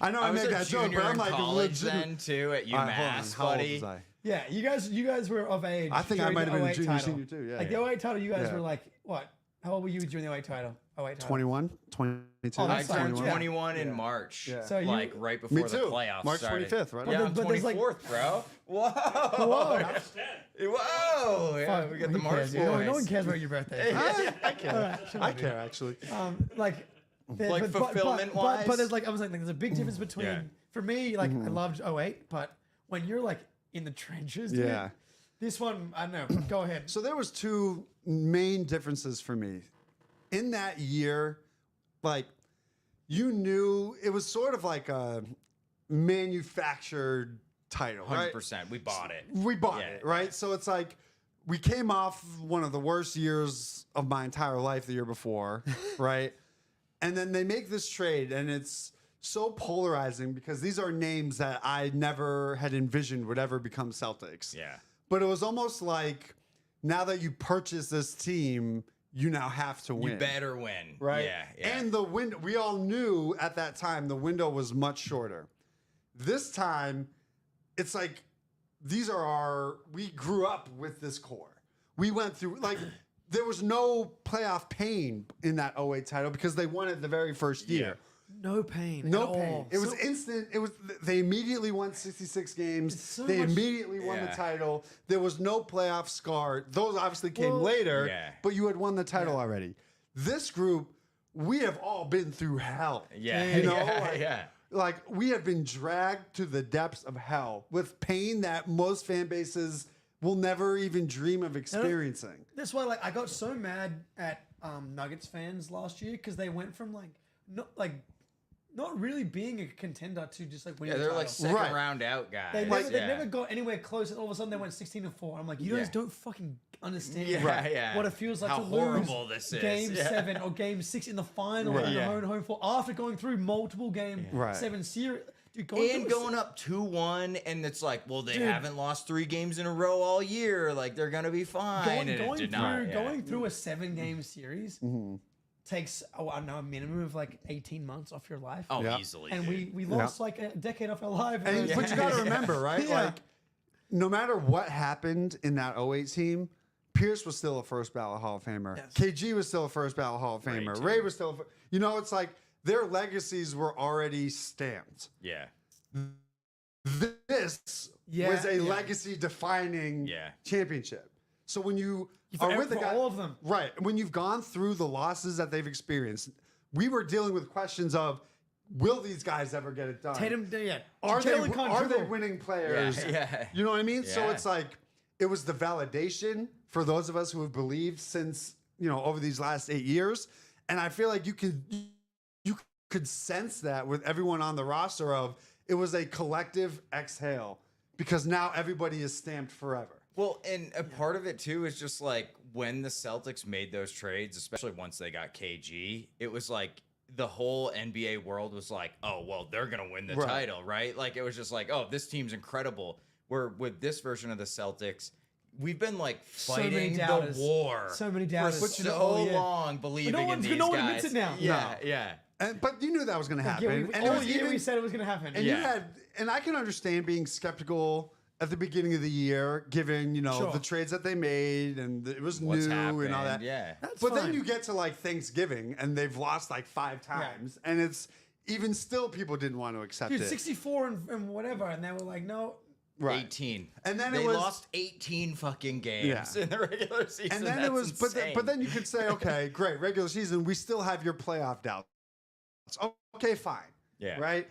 [SPEAKER 5] I know I,
[SPEAKER 4] I was
[SPEAKER 5] make
[SPEAKER 4] a
[SPEAKER 5] that joke,
[SPEAKER 4] junior
[SPEAKER 5] but I'm
[SPEAKER 4] in
[SPEAKER 5] like
[SPEAKER 4] college
[SPEAKER 5] legit.
[SPEAKER 4] then too at
[SPEAKER 5] All right, hold on.
[SPEAKER 4] UMass,
[SPEAKER 5] How old
[SPEAKER 4] buddy.
[SPEAKER 5] was I?
[SPEAKER 6] Yeah, you guys were of age.
[SPEAKER 5] I think I
[SPEAKER 6] during
[SPEAKER 5] might
[SPEAKER 6] the
[SPEAKER 5] have been a
[SPEAKER 6] 08
[SPEAKER 5] junior,
[SPEAKER 6] title.
[SPEAKER 5] senior too. Yeah,
[SPEAKER 6] Like
[SPEAKER 5] yeah.
[SPEAKER 6] the 08 title, you guys
[SPEAKER 5] Yeah.
[SPEAKER 6] were like what? How old were you during the 08 title? 08 title.
[SPEAKER 5] 21, 22.
[SPEAKER 6] Oh,
[SPEAKER 4] I
[SPEAKER 6] that's fine.
[SPEAKER 4] turned
[SPEAKER 5] 21.
[SPEAKER 4] 21 in March,
[SPEAKER 5] Yeah.
[SPEAKER 6] So you-
[SPEAKER 4] like right before
[SPEAKER 5] Me
[SPEAKER 4] the
[SPEAKER 5] too.
[SPEAKER 4] playoffs
[SPEAKER 5] March
[SPEAKER 4] started.
[SPEAKER 5] 25th, right?
[SPEAKER 4] Yeah,
[SPEAKER 6] But
[SPEAKER 4] I'm
[SPEAKER 6] there- but there's, like-
[SPEAKER 4] 24th, bro. Whoa,
[SPEAKER 6] Whoa.
[SPEAKER 4] whoa, yeah,
[SPEAKER 6] Fuck,
[SPEAKER 4] we got
[SPEAKER 6] who
[SPEAKER 4] the March
[SPEAKER 6] cares, dude?
[SPEAKER 4] boys.
[SPEAKER 6] No one cares about your birthday.
[SPEAKER 5] I care. I care actually.
[SPEAKER 6] Like
[SPEAKER 4] Like fulfillment-wise?
[SPEAKER 6] but there's like I was like there's a big difference between
[SPEAKER 4] Yeah.
[SPEAKER 6] for me like I loved 08, but when you're like in the trenches, dude,
[SPEAKER 5] Yeah.
[SPEAKER 6] this one I don't know. Go ahead.
[SPEAKER 5] So there was two main differences for me. In that year, like you knew it was sort of like a manufactured title, right?
[SPEAKER 4] 100%. We bought it.
[SPEAKER 5] We bought
[SPEAKER 4] Yeah,
[SPEAKER 5] it, right? So it's like we came off one of the worst years of my entire life the year before, right? And then they make this trade, and it's so polarizing because these are names that I never had envisioned would ever become Celtics.
[SPEAKER 4] Yeah.
[SPEAKER 5] But it was almost like now that you purchase this team, you now have to win.
[SPEAKER 4] You better win.
[SPEAKER 5] Right?
[SPEAKER 4] Yeah. Yeah.
[SPEAKER 5] And the window, we all knew at that time the window was much shorter. This time, it's like we grew up with this core. We went through, like, there was no playoff pain in that 08 title because they won it the very first year.
[SPEAKER 6] No pain.
[SPEAKER 5] No
[SPEAKER 6] at
[SPEAKER 5] pain.
[SPEAKER 6] all.
[SPEAKER 5] It was instant. They immediately won 66 games.
[SPEAKER 6] so
[SPEAKER 5] They
[SPEAKER 6] much-
[SPEAKER 5] immediately won the
[SPEAKER 4] Yeah.
[SPEAKER 5] title. There was no playoff scar. Those obviously came later,
[SPEAKER 4] Yeah.
[SPEAKER 5] but you had won the title already. This group, we have all been through hell.
[SPEAKER 4] Yeah.
[SPEAKER 5] You know,
[SPEAKER 4] Yeah.
[SPEAKER 5] like we have been dragged to the depths of hell with pain that most fan bases will never even dream of experiencing.
[SPEAKER 6] That's why, like, I got so mad at Nuggets fans last year because they went from not really being a contender to just like winning.
[SPEAKER 4] Yeah,
[SPEAKER 6] the
[SPEAKER 4] they're like
[SPEAKER 6] title.
[SPEAKER 4] second
[SPEAKER 5] Right.
[SPEAKER 4] round out guys.
[SPEAKER 6] They never got anywhere close, and all of a sudden they went 16-4. I'm like, you guys
[SPEAKER 4] Yeah.
[SPEAKER 6] don't fucking understand
[SPEAKER 4] Yeah.
[SPEAKER 6] what it feels like
[SPEAKER 4] How
[SPEAKER 6] to
[SPEAKER 4] horrible
[SPEAKER 6] lose
[SPEAKER 4] this is.
[SPEAKER 6] Game
[SPEAKER 4] Yeah.
[SPEAKER 6] 7 or Game 6 in the final
[SPEAKER 5] Right.
[SPEAKER 6] in
[SPEAKER 4] Yeah.
[SPEAKER 6] the home 4 after going through multiple Game
[SPEAKER 5] Right.
[SPEAKER 6] 7 series. Dude,
[SPEAKER 4] And going up 2-1, and it's like, well, they
[SPEAKER 6] Dude.
[SPEAKER 4] haven't lost 3 games in a row all year. Like, they're going to be fine. And it did not. Yeah.
[SPEAKER 6] going through a 7-game series takes I don't know, a minimum of like 18 months off your life.
[SPEAKER 4] Oh,
[SPEAKER 5] Yeah.
[SPEAKER 4] easily.
[SPEAKER 6] and
[SPEAKER 4] dude.
[SPEAKER 6] we lost like a decade off our life.
[SPEAKER 5] And,
[SPEAKER 6] And
[SPEAKER 5] but you got to remember, right?
[SPEAKER 6] Yeah.
[SPEAKER 5] Like, no matter what happened in that 08 team, Pierce was still a first ballot Hall of Famer.
[SPEAKER 6] Yes.
[SPEAKER 5] KG was still a first ballot Hall of Famer.
[SPEAKER 4] too.
[SPEAKER 5] Ray was still, it's like their legacies were already stamped.
[SPEAKER 4] Yeah.
[SPEAKER 5] This
[SPEAKER 6] Yeah,
[SPEAKER 5] was a
[SPEAKER 6] yeah.
[SPEAKER 5] legacy defining
[SPEAKER 4] Yeah.
[SPEAKER 5] championship. So when you
[SPEAKER 6] For
[SPEAKER 5] are with the
[SPEAKER 6] for
[SPEAKER 5] guy,
[SPEAKER 6] all of them.
[SPEAKER 5] right? When you've gone through the losses that they've experienced, we were dealing with questions of, will these guys ever get it done?
[SPEAKER 6] Tatum, yeah.
[SPEAKER 5] Are
[SPEAKER 6] Jalen can't
[SPEAKER 5] they
[SPEAKER 6] dribble.
[SPEAKER 5] winning players?
[SPEAKER 4] Yeah.
[SPEAKER 5] You know what I mean? So
[SPEAKER 4] Yeah.
[SPEAKER 5] it's like it was the validation for those of us who have believed since over these last 8 years, and I feel like you could sense that with everyone on the roster of it was a collective exhale because now everybody is stamped forever.
[SPEAKER 4] Well, and a part of it too is just like when the Celtics made those trades, especially once they got KG, it was like the whole NBA world was like, oh, well, they're going to win the
[SPEAKER 5] Right.
[SPEAKER 4] title, right? Like it was just like, oh, this team's incredible. Where with this version of the Celtics, we've been like
[SPEAKER 6] many
[SPEAKER 4] fighting the
[SPEAKER 6] doubters.
[SPEAKER 4] war
[SPEAKER 6] So many
[SPEAKER 4] for
[SPEAKER 6] doubters.
[SPEAKER 4] so
[SPEAKER 6] Yeah.
[SPEAKER 4] long, believing in
[SPEAKER 6] one's-
[SPEAKER 4] these
[SPEAKER 6] no one
[SPEAKER 4] guys.
[SPEAKER 6] admits it now.
[SPEAKER 4] Yeah,
[SPEAKER 5] No.
[SPEAKER 4] yeah.
[SPEAKER 5] But you knew that was going to happen.
[SPEAKER 6] Yeah,
[SPEAKER 5] and it
[SPEAKER 6] all
[SPEAKER 5] was
[SPEAKER 6] year
[SPEAKER 5] even-
[SPEAKER 6] we said it was going to happen.
[SPEAKER 5] And
[SPEAKER 4] Yeah.
[SPEAKER 5] and I can understand being skeptical at the beginning of the year, given
[SPEAKER 6] Sure.
[SPEAKER 5] the trades that they made and it was
[SPEAKER 4] What's
[SPEAKER 5] new
[SPEAKER 4] happened?
[SPEAKER 5] and all that.
[SPEAKER 4] Yeah.
[SPEAKER 6] That's
[SPEAKER 5] But then
[SPEAKER 6] fine.
[SPEAKER 5] you get to like Thanksgiving and they've lost like 5 times, and it's even still people didn't want to accept
[SPEAKER 6] Dude,
[SPEAKER 5] it.
[SPEAKER 6] 64 and whatever, and they were like, no.
[SPEAKER 5] Right.
[SPEAKER 4] 18.
[SPEAKER 5] And then
[SPEAKER 4] they
[SPEAKER 5] it was-
[SPEAKER 4] lost 18 fucking games
[SPEAKER 5] Yeah.
[SPEAKER 4] in the regular season.
[SPEAKER 5] And then
[SPEAKER 4] That's
[SPEAKER 5] it was,
[SPEAKER 4] insane.
[SPEAKER 5] but then you could say, okay, great, regular season, we still have your playoff doubts. Okay, fine.
[SPEAKER 4] Yeah.
[SPEAKER 5] Right.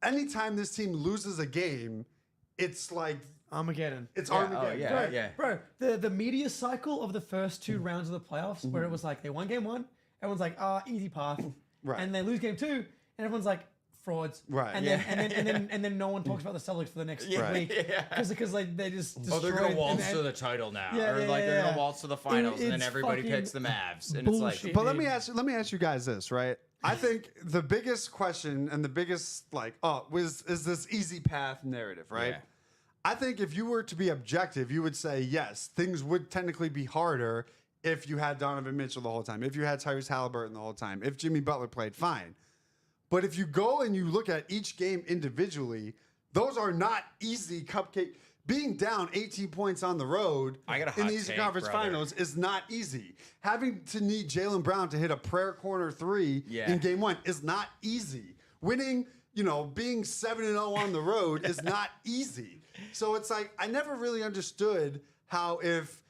[SPEAKER 5] Anytime this team loses a game, it's like
[SPEAKER 6] Armageddon.
[SPEAKER 5] it's
[SPEAKER 4] Yeah, oh,
[SPEAKER 5] Armageddon.
[SPEAKER 4] yeah.
[SPEAKER 6] Bro,
[SPEAKER 4] yeah.
[SPEAKER 6] bro, the media cycle of the first 2 rounds of the playoffs, where it was like they won game 1, everyone's like, easy path,
[SPEAKER 5] Right.
[SPEAKER 6] and they lose game 2, and everyone's like, frauds,
[SPEAKER 5] Right.
[SPEAKER 6] and
[SPEAKER 4] Yeah.
[SPEAKER 6] and then no one talks about the Celtics for the next
[SPEAKER 4] Yeah.
[SPEAKER 6] week
[SPEAKER 4] Yeah.
[SPEAKER 6] because like they just
[SPEAKER 4] Oh, they're gonna
[SPEAKER 6] destroyed-
[SPEAKER 4] waltz
[SPEAKER 6] and-
[SPEAKER 4] to the title now,
[SPEAKER 6] Yeah,
[SPEAKER 4] or
[SPEAKER 6] yeah,
[SPEAKER 4] like they're
[SPEAKER 6] yeah.
[SPEAKER 4] gonna waltz to the finals, and then
[SPEAKER 6] It's
[SPEAKER 4] everybody
[SPEAKER 6] fucking
[SPEAKER 4] picks the Mavs, and
[SPEAKER 6] bullshit.
[SPEAKER 4] it's like,
[SPEAKER 5] But let me ask you guys this, right? I think the biggest question and the biggest is this easy path narrative, right?
[SPEAKER 4] Yeah.
[SPEAKER 5] I think if you were to be objective, you would say yes, things would technically be harder if you had Donovan Mitchell the whole time, if you had Tyrese Halliburton the whole time, if Jimmy Butler played fine. But if you go and you look at each game individually, those are not easy cupcake. Being down 18 points on the road
[SPEAKER 4] I got a
[SPEAKER 5] in
[SPEAKER 4] hot
[SPEAKER 5] the Eastern
[SPEAKER 4] take,
[SPEAKER 5] Conference
[SPEAKER 4] brother.
[SPEAKER 5] Finals is not easy. Having to need Jaylen Brown to hit a prayer corner 3
[SPEAKER 4] Yeah.
[SPEAKER 5] in game 1 is not easy. Winning, being 7-0 on the road is not easy. So it's like, I never really understood how if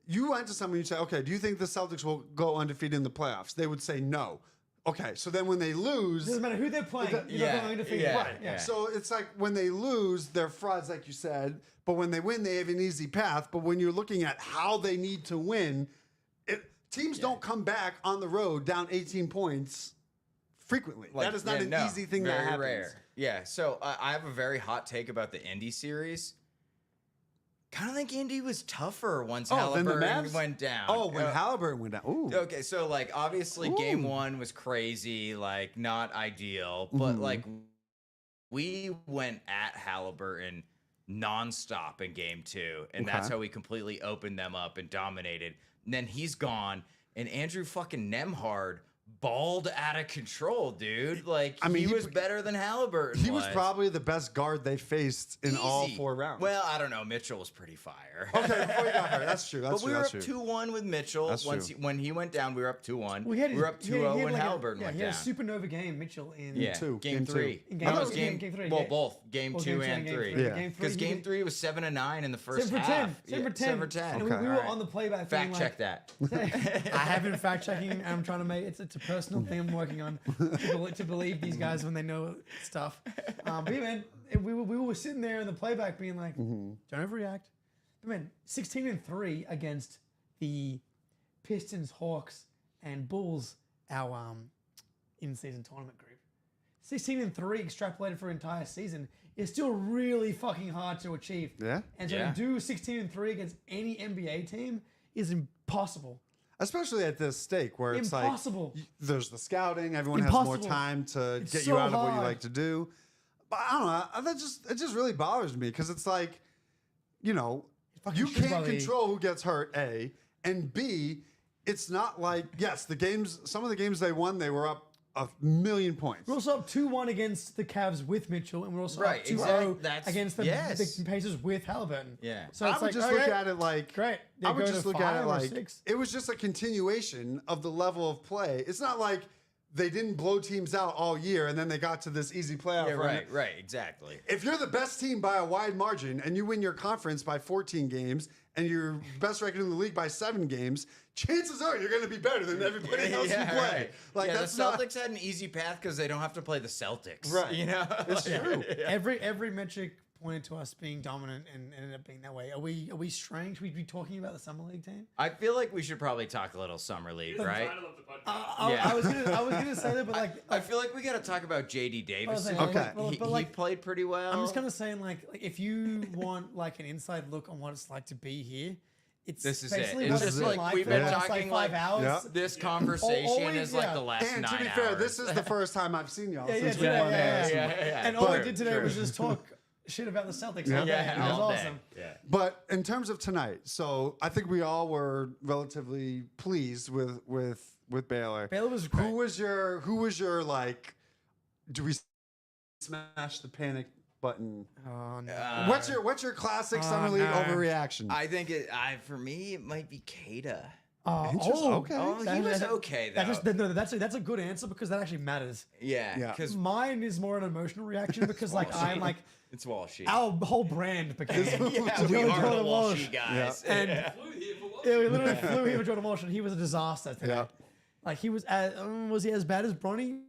[SPEAKER 5] you went to someone and you say, okay, do you think the Celtics will go undefeated in the playoffs? They would say no. Okay, so then when they lose,
[SPEAKER 6] doesn't matter who they're playing, you're
[SPEAKER 4] Yeah,
[SPEAKER 6] not going to defeat
[SPEAKER 4] yeah,
[SPEAKER 6] right.
[SPEAKER 4] yeah.
[SPEAKER 5] so it's like when they lose, they're frauds, like you said. But when they win, they have an easy path. But when you're looking at how they need to win, teams don't come back on the road down 18 points frequently.
[SPEAKER 4] Like,
[SPEAKER 5] that is not
[SPEAKER 4] yeah,
[SPEAKER 5] an
[SPEAKER 4] no,
[SPEAKER 5] easy thing
[SPEAKER 4] very
[SPEAKER 5] that happens.
[SPEAKER 4] rare. Yeah, so I have a very hot take about the Indy series. Kind of think Indy was tougher once
[SPEAKER 5] Then the
[SPEAKER 4] Halliburton
[SPEAKER 5] Mavs
[SPEAKER 4] went down.
[SPEAKER 5] Oh, when Halliburton went down. Ooh.
[SPEAKER 4] Okay, so like obviously game
[SPEAKER 5] Ooh.
[SPEAKER 4] 1 was crazy, like not ideal, but like we went at Halliburton nonstop in game 2, and that's how we completely opened them up and dominated. And then he's gone, and Andrew fucking Nembhard balled out of control, dude. Like, I mean, he was better than Halliburton.
[SPEAKER 5] He was probably the best guard they faced in all 4 rounds.
[SPEAKER 4] Well, I don't know. Mitchell was pretty fire.
[SPEAKER 5] Okay, before he got hurt. That's true. That's
[SPEAKER 4] but we were up 2-1 with Mitchell.
[SPEAKER 5] That's
[SPEAKER 4] Once
[SPEAKER 5] true.
[SPEAKER 4] when he went down, we were up 2-1.
[SPEAKER 6] Well,
[SPEAKER 4] we were up 2-0 when Halliburton
[SPEAKER 6] he
[SPEAKER 4] went
[SPEAKER 6] had
[SPEAKER 4] down.
[SPEAKER 6] a supernova game, Mitchell, in
[SPEAKER 4] Game 3.
[SPEAKER 6] In
[SPEAKER 4] No, it was
[SPEAKER 6] game
[SPEAKER 4] game
[SPEAKER 6] 3.
[SPEAKER 4] Well, both. Game
[SPEAKER 6] Well,
[SPEAKER 4] 2
[SPEAKER 6] game
[SPEAKER 4] and 3.
[SPEAKER 5] Yeah.
[SPEAKER 4] Because game 3 was 7-9 in the first
[SPEAKER 6] 7 for
[SPEAKER 4] half.
[SPEAKER 6] 10. 7 for 10.
[SPEAKER 4] 7 for 10.
[SPEAKER 6] And we were on the playback.
[SPEAKER 4] Fact
[SPEAKER 6] being
[SPEAKER 4] check that.
[SPEAKER 6] I have been fact checking. I'm trying to make it's a personal thing I'm working on to believe these guys when they know stuff. But yeah, man, we were sitting there in the playback being like, don't overreact. But man, 16-3 against the Pistons, Hawks, and Bulls, our in-season tournament group. 16-3 extrapolated for an entire season is still really fucking hard to achieve.
[SPEAKER 5] Yeah.
[SPEAKER 6] And so to do 16-3 against any NBA team is impossible.
[SPEAKER 5] Especially at this stake where it's
[SPEAKER 6] Impossible.
[SPEAKER 5] like there's the scouting, everyone has more time to get
[SPEAKER 6] so
[SPEAKER 5] you out of what you
[SPEAKER 6] hard.
[SPEAKER 5] like to do. But I don't know, it just really bothers me because it's like, you
[SPEAKER 6] fucking shit
[SPEAKER 5] can't
[SPEAKER 6] about the-
[SPEAKER 5] control who gets hurt, A, and B, it's not like, yes, some of the games they won, they were up 1,000,000 points.
[SPEAKER 6] We're also up 2-1 against the Cavs with Mitchell, and we're also
[SPEAKER 4] Right,
[SPEAKER 6] up 2-0
[SPEAKER 4] exactly. That's-
[SPEAKER 6] against the
[SPEAKER 4] yes.
[SPEAKER 6] Pacers with Halliburton.
[SPEAKER 4] Yeah.
[SPEAKER 6] So
[SPEAKER 5] I
[SPEAKER 6] it's
[SPEAKER 5] would
[SPEAKER 6] like,
[SPEAKER 5] just
[SPEAKER 6] okay,
[SPEAKER 5] look at it like
[SPEAKER 6] great. They
[SPEAKER 5] I would
[SPEAKER 6] go
[SPEAKER 5] just
[SPEAKER 6] to
[SPEAKER 5] look at
[SPEAKER 6] 5
[SPEAKER 5] it
[SPEAKER 6] or
[SPEAKER 5] like
[SPEAKER 6] 6.
[SPEAKER 5] it was just a continuation of the level of play. It's not like they didn't blow teams out all year and then they got to this easy playoff
[SPEAKER 4] Yeah,
[SPEAKER 5] run.
[SPEAKER 4] right, exactly.
[SPEAKER 5] If you're the best team by a wide margin and you win your conference by 14 games and your best record in the league by 7 games, chances are you're going to be better than everybody else you play.
[SPEAKER 4] Right.
[SPEAKER 5] Like
[SPEAKER 4] yeah,
[SPEAKER 5] that's
[SPEAKER 4] the
[SPEAKER 5] not
[SPEAKER 4] Celtics had an easy path because they don't have to play the Celtics.
[SPEAKER 5] right.
[SPEAKER 4] You know,
[SPEAKER 5] It's true.
[SPEAKER 6] Every metric pointed to us being dominant and ended up being that way. Are we straying? Should we be talking about the Summer League team?
[SPEAKER 4] I feel like we should probably talk a little summer league, right?
[SPEAKER 7] Title of the podcast.
[SPEAKER 4] Yeah.
[SPEAKER 6] I was gonna say that, but like
[SPEAKER 4] I feel like we got to talk about JD Davis.
[SPEAKER 6] saying,
[SPEAKER 5] Okay.
[SPEAKER 4] He played pretty well.
[SPEAKER 6] I'm just kind of saying like if you want like an inside look on what it's like to be here,
[SPEAKER 4] This is
[SPEAKER 6] basically
[SPEAKER 4] it.
[SPEAKER 6] what
[SPEAKER 4] It's
[SPEAKER 6] it's
[SPEAKER 4] just
[SPEAKER 6] been
[SPEAKER 4] like we've
[SPEAKER 6] for
[SPEAKER 4] been
[SPEAKER 6] the last,
[SPEAKER 4] talking
[SPEAKER 6] 5
[SPEAKER 4] like
[SPEAKER 6] hours.
[SPEAKER 5] Yeah.
[SPEAKER 4] this conversation
[SPEAKER 6] Always,
[SPEAKER 4] is like
[SPEAKER 6] yeah.
[SPEAKER 4] the last
[SPEAKER 5] And
[SPEAKER 4] 9
[SPEAKER 5] to be
[SPEAKER 4] hours.
[SPEAKER 5] fair, this is the first time I've seen y'all
[SPEAKER 6] Yeah,
[SPEAKER 5] since
[SPEAKER 6] yeah,
[SPEAKER 5] we won
[SPEAKER 6] yeah,
[SPEAKER 5] last
[SPEAKER 6] yeah,
[SPEAKER 5] week.
[SPEAKER 4] yeah.
[SPEAKER 6] And all I
[SPEAKER 5] But-
[SPEAKER 6] did today was just talk shit about the Celtics. all day.
[SPEAKER 4] Yeah,
[SPEAKER 6] It was
[SPEAKER 4] all day.
[SPEAKER 6] awesome.
[SPEAKER 4] Yeah.
[SPEAKER 5] But in terms of tonight, so I think we all were relatively pleased with Baylor.
[SPEAKER 6] Baylor was great.
[SPEAKER 5] Who was your like? Do we smash the panic button?
[SPEAKER 6] Oh no.
[SPEAKER 5] What's your classic Summer League
[SPEAKER 6] no.
[SPEAKER 5] overreaction?
[SPEAKER 4] I think for me it might be Kada.
[SPEAKER 5] Interesting. Okay.
[SPEAKER 4] Oh, he was okay though.
[SPEAKER 6] That's a good answer because that actually matters.
[SPEAKER 4] Yeah,
[SPEAKER 5] Yeah.
[SPEAKER 4] because
[SPEAKER 6] Mine is more an emotional reaction because like I'm like
[SPEAKER 4] it's Walshy.
[SPEAKER 6] our whole brand became
[SPEAKER 4] yeah, we
[SPEAKER 6] Jordan
[SPEAKER 4] are the
[SPEAKER 6] Walsh.
[SPEAKER 4] Walshy guys.
[SPEAKER 6] And
[SPEAKER 7] Flew here for what?
[SPEAKER 6] yeah, we literally flew here for Jordan Walsh and he was a disaster today.
[SPEAKER 5] Yeah.
[SPEAKER 6] Like he was he as bad as Bronny?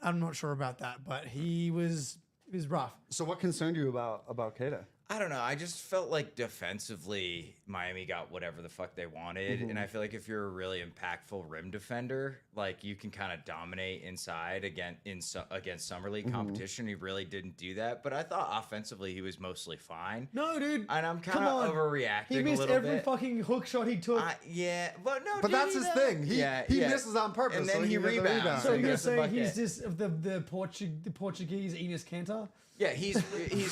[SPEAKER 6] I'm not sure about that, but he was rough.
[SPEAKER 5] So what concerned you about Kada?
[SPEAKER 4] I don't know. I just felt like defensively, Miami got whatever the fuck they wanted, and I feel like if you're a really impactful rim defender, like you can kind of dominate inside against summer league competition. He really didn't do that, but I thought offensively he was mostly fine.
[SPEAKER 6] No, dude.
[SPEAKER 4] And I'm
[SPEAKER 6] Come
[SPEAKER 4] kind
[SPEAKER 6] on.
[SPEAKER 4] of overreacting
[SPEAKER 6] He
[SPEAKER 4] a
[SPEAKER 6] missed
[SPEAKER 4] little
[SPEAKER 6] every
[SPEAKER 4] bit.
[SPEAKER 6] fucking hook shot he took.
[SPEAKER 4] Yeah, but no.
[SPEAKER 5] But
[SPEAKER 4] did
[SPEAKER 5] that's
[SPEAKER 4] he
[SPEAKER 5] his
[SPEAKER 4] though?
[SPEAKER 5] thing. He misses on purpose,
[SPEAKER 4] and then
[SPEAKER 5] so
[SPEAKER 4] he
[SPEAKER 5] he gets the
[SPEAKER 4] rebounds.
[SPEAKER 5] rebound.
[SPEAKER 6] so
[SPEAKER 4] and
[SPEAKER 6] you're
[SPEAKER 4] gets the
[SPEAKER 6] saying
[SPEAKER 4] bucket.
[SPEAKER 6] he's just the Portuguese Enes Kanter?
[SPEAKER 4] Yeah, he's